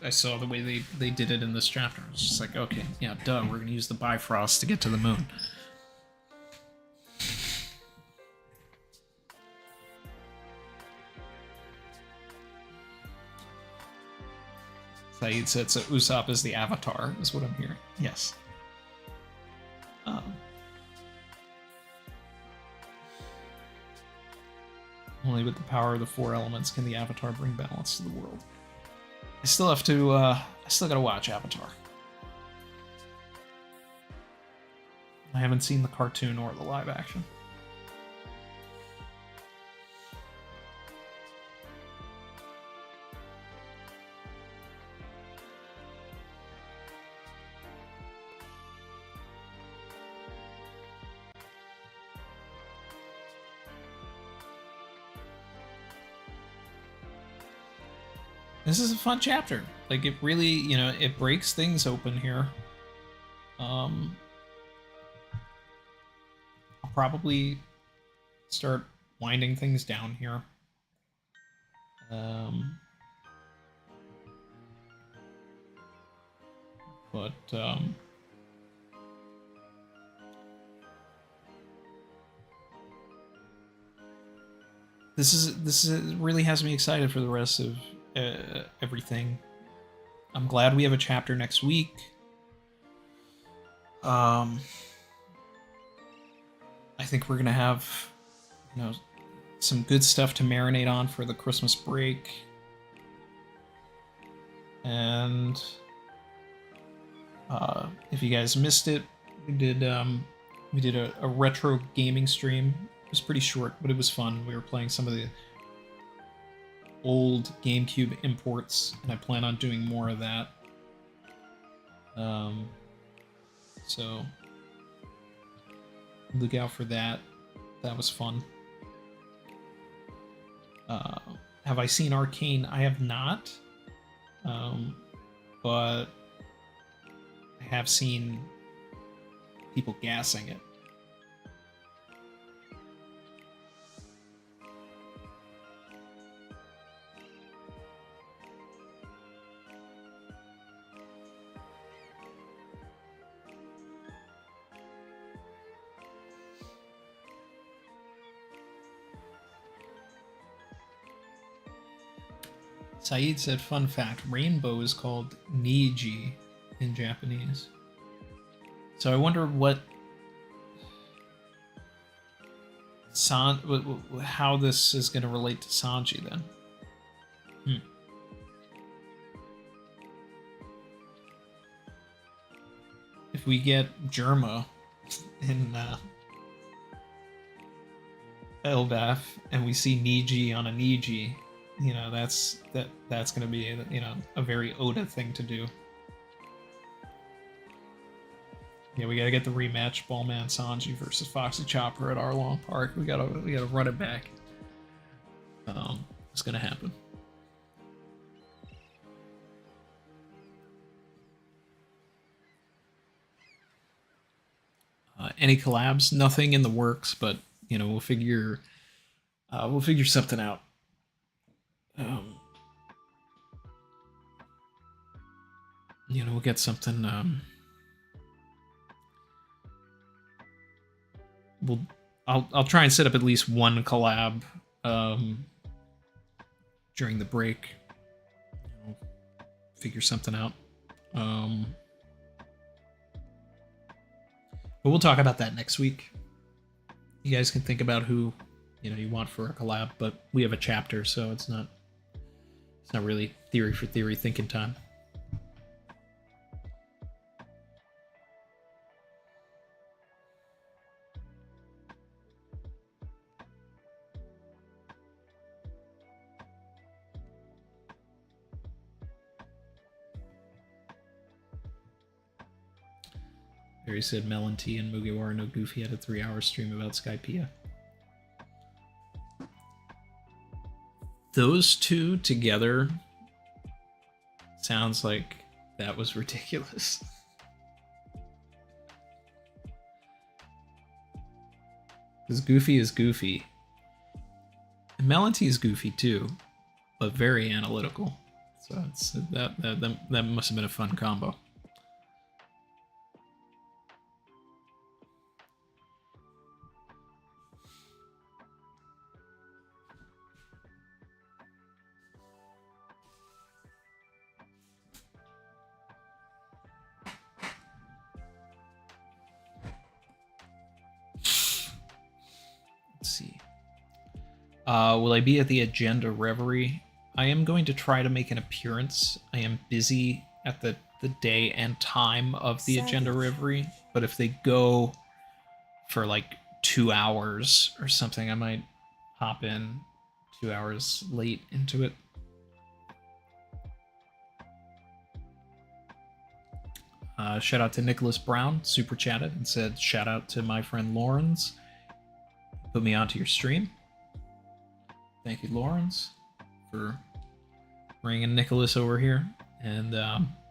Speaker 1: saw the way they did it in this chapter. I was just like, okay, yeah, duh, we're going to use the Bifrost to get to the moon. Saeed said, so Usopp is the Avatar, is what I'm hearing. Yes. Only with the power of the four elements can the Avatar bring balance to the world. I still have to, I still gotta watch Avatar. I haven't seen the cartoon or the live action. This is a fun chapter. Like, it really, you know, it breaks things open here. I'll probably start winding things down here. This really has me excited for the rest of everything. I'm glad we have a chapter next week. I think we're gonna have, you know, some good stuff to marinate on for the Christmas break. And if you guys missed it, we did a retro gaming stream. It was pretty short, but it was fun. We were playing some of the old GameCube imports, and I plan on doing more of that. So look out for that. That was fun. Have I seen Arcane? I have not, but I have seen people gassing it. Saeed said, fun fact, Rainbow is called Niji in Japanese. So I wonder what how this is going to relate to Sanji then. If we get Germa in Elbaf and we see Niji on a Niji, you know, that's going to be, you know, a very Oda thing to do. Yeah, we gotta get the rematch, Ballman Sanji versus Foxy Chopper at Arlong Park. We gotta run it back. It's gonna happen. Any collabs? Nothing in the works, but you know, we'll figure something out. You know, we'll get something. I'll try and set up at least one collab during the break. I'll figure something out. But we'll talk about that next week. You guys can think about who, you know, you want for a collab, but we have a chapter, so it's not really theory for theory thinking time. Barry said Melon T and Mugiwara no Goofy had a 3-hour stream about Skypiea. Those two together sounds like that was ridiculous. Because Goofy is Goofy. And Melon T is Goofy too, but very analytical. So it's that must have been a fun combo. Will I be at the Agenda Reverie? I am going to try to make an appearance. I am busy at the day and time of the Agenda Reverie, but if they go for like 2 hours or something, I might hop in 2 hours late into it. Shout out to Nicholas Brown, super chatted and said, shout out to my friend Lawrence. Put me onto your stream. Thank you, Lawrence, for bringing Nicholas over here, and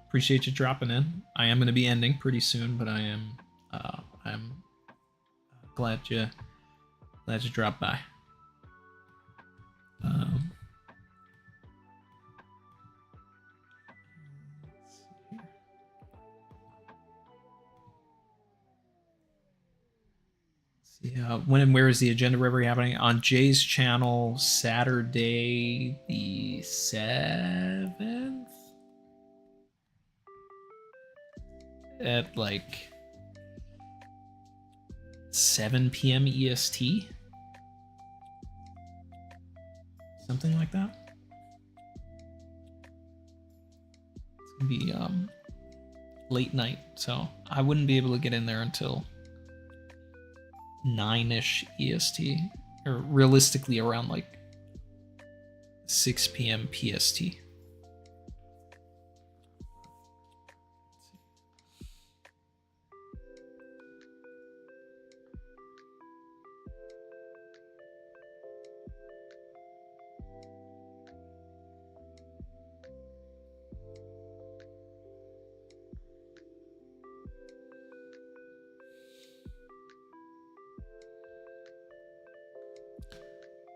Speaker 1: appreciate you dropping in. I am going to be ending pretty soon, but I'm glad you dropped by. Yeah, when and where is the Agenda Reverie happening? On Jay's channel, Saturday the 7th? At like 7 p.m. EST? Something like that? It's gonna be late night, so I wouldn't be able to get in there until 9-ish EST, or realistically around like 6 p.m. PST.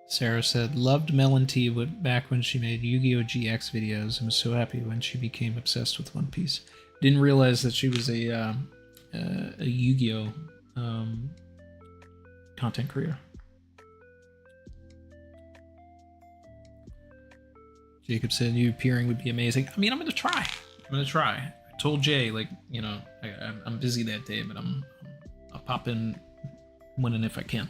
Speaker 1: Sarah said, loved Melon T back when she made Yu-Gi-Oh! GX videos and was so happy when she became obsessed with One Piece. Didn't realize that she was a Yu-Gi-Oh! Content creator. Jacob said, you appearing would be amazing. I mean, I'm going to try. told Jay, like, you know, I'm busy that day, but I'll pop in when and if I can.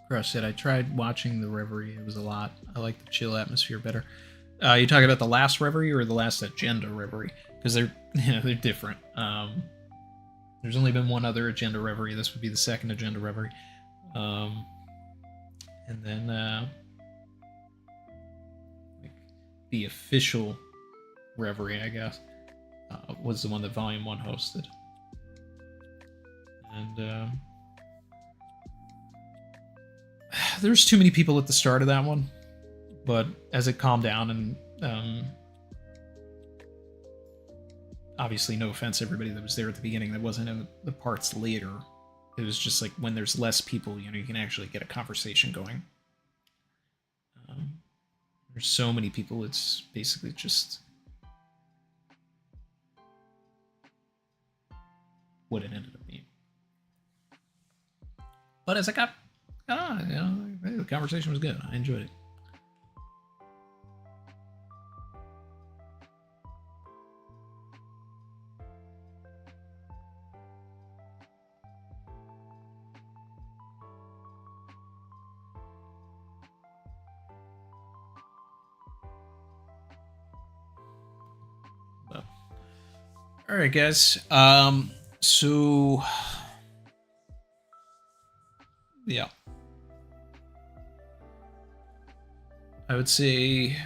Speaker 1: Crush said, I tried watching the Reverie. It was a lot. I like the chill atmosphere better. You talking about the last Reverie or the last Agenda Reverie? Because they're they're different. There's only been one other Agenda Reverie. This would be the second Agenda Reverie. And then like the official Reverie, I guess, was the one that Volume 1 hosted. And there's too many people at the start of that one, but as it calmed down, and obviously no offense to everybody that was there at the beginning that wasn't in the parts later, it was just like when there's less people, you know, you can actually get a conversation going. There's so many people, it's basically just what it ended up being. But as I got you know, the conversation was good. I enjoyed it. But, all right, guys. So yeah. I would say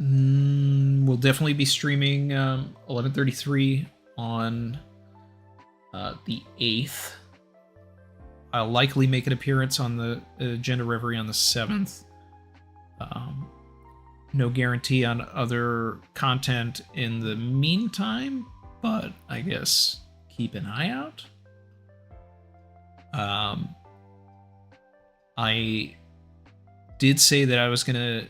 Speaker 1: we'll definitely be streaming 11:33 on the 8th. I'll likely make an appearance on the Agenda Reverie on the 7th. No guarantee on other content in the meantime, but I guess keep an eye out. I did say that I was gonna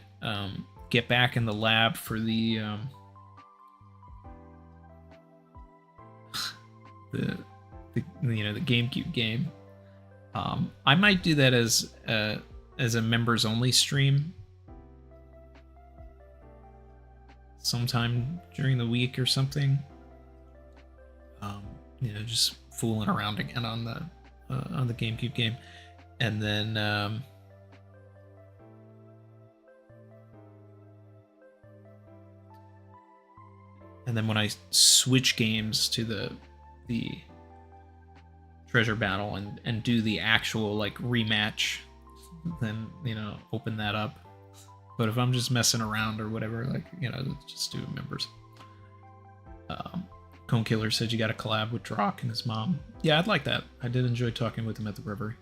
Speaker 1: get back in the lab for the GameCube game. I might do that as a members only stream sometime during the week or something. Just fooling around again on the GameCube game, and then when I switch games to the treasure battle and do the actual like rematch, then open that up. But if I'm just messing around or whatever, like just do members. Cone Killer said you got to collab with Drock and his mom. Yeah, I'd like that. I did enjoy talking with him at the Reverie.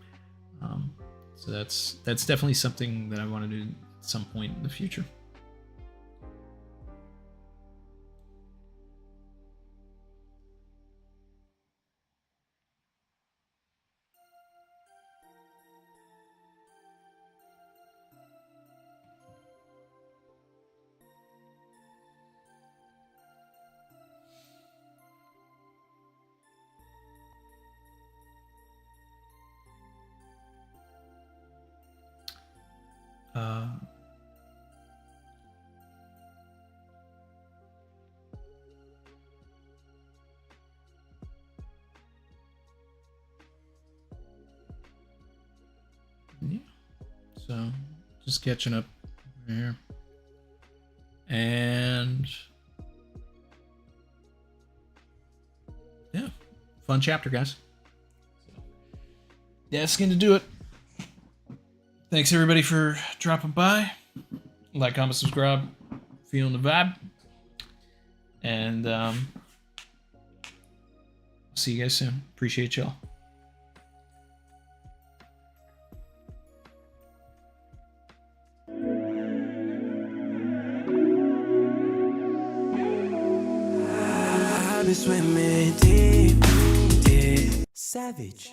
Speaker 1: So that's definitely something that I want to do at some point in the future. Yeah. So just catching up here. And yeah, fun chapter, guys. So, that's going to do it. Thanks everybody for dropping by. Like, comment, subscribe. Feeling the vibe. And see you guys soon. Appreciate y'all.
Speaker 6: I've been swimming deep, deep. Savage.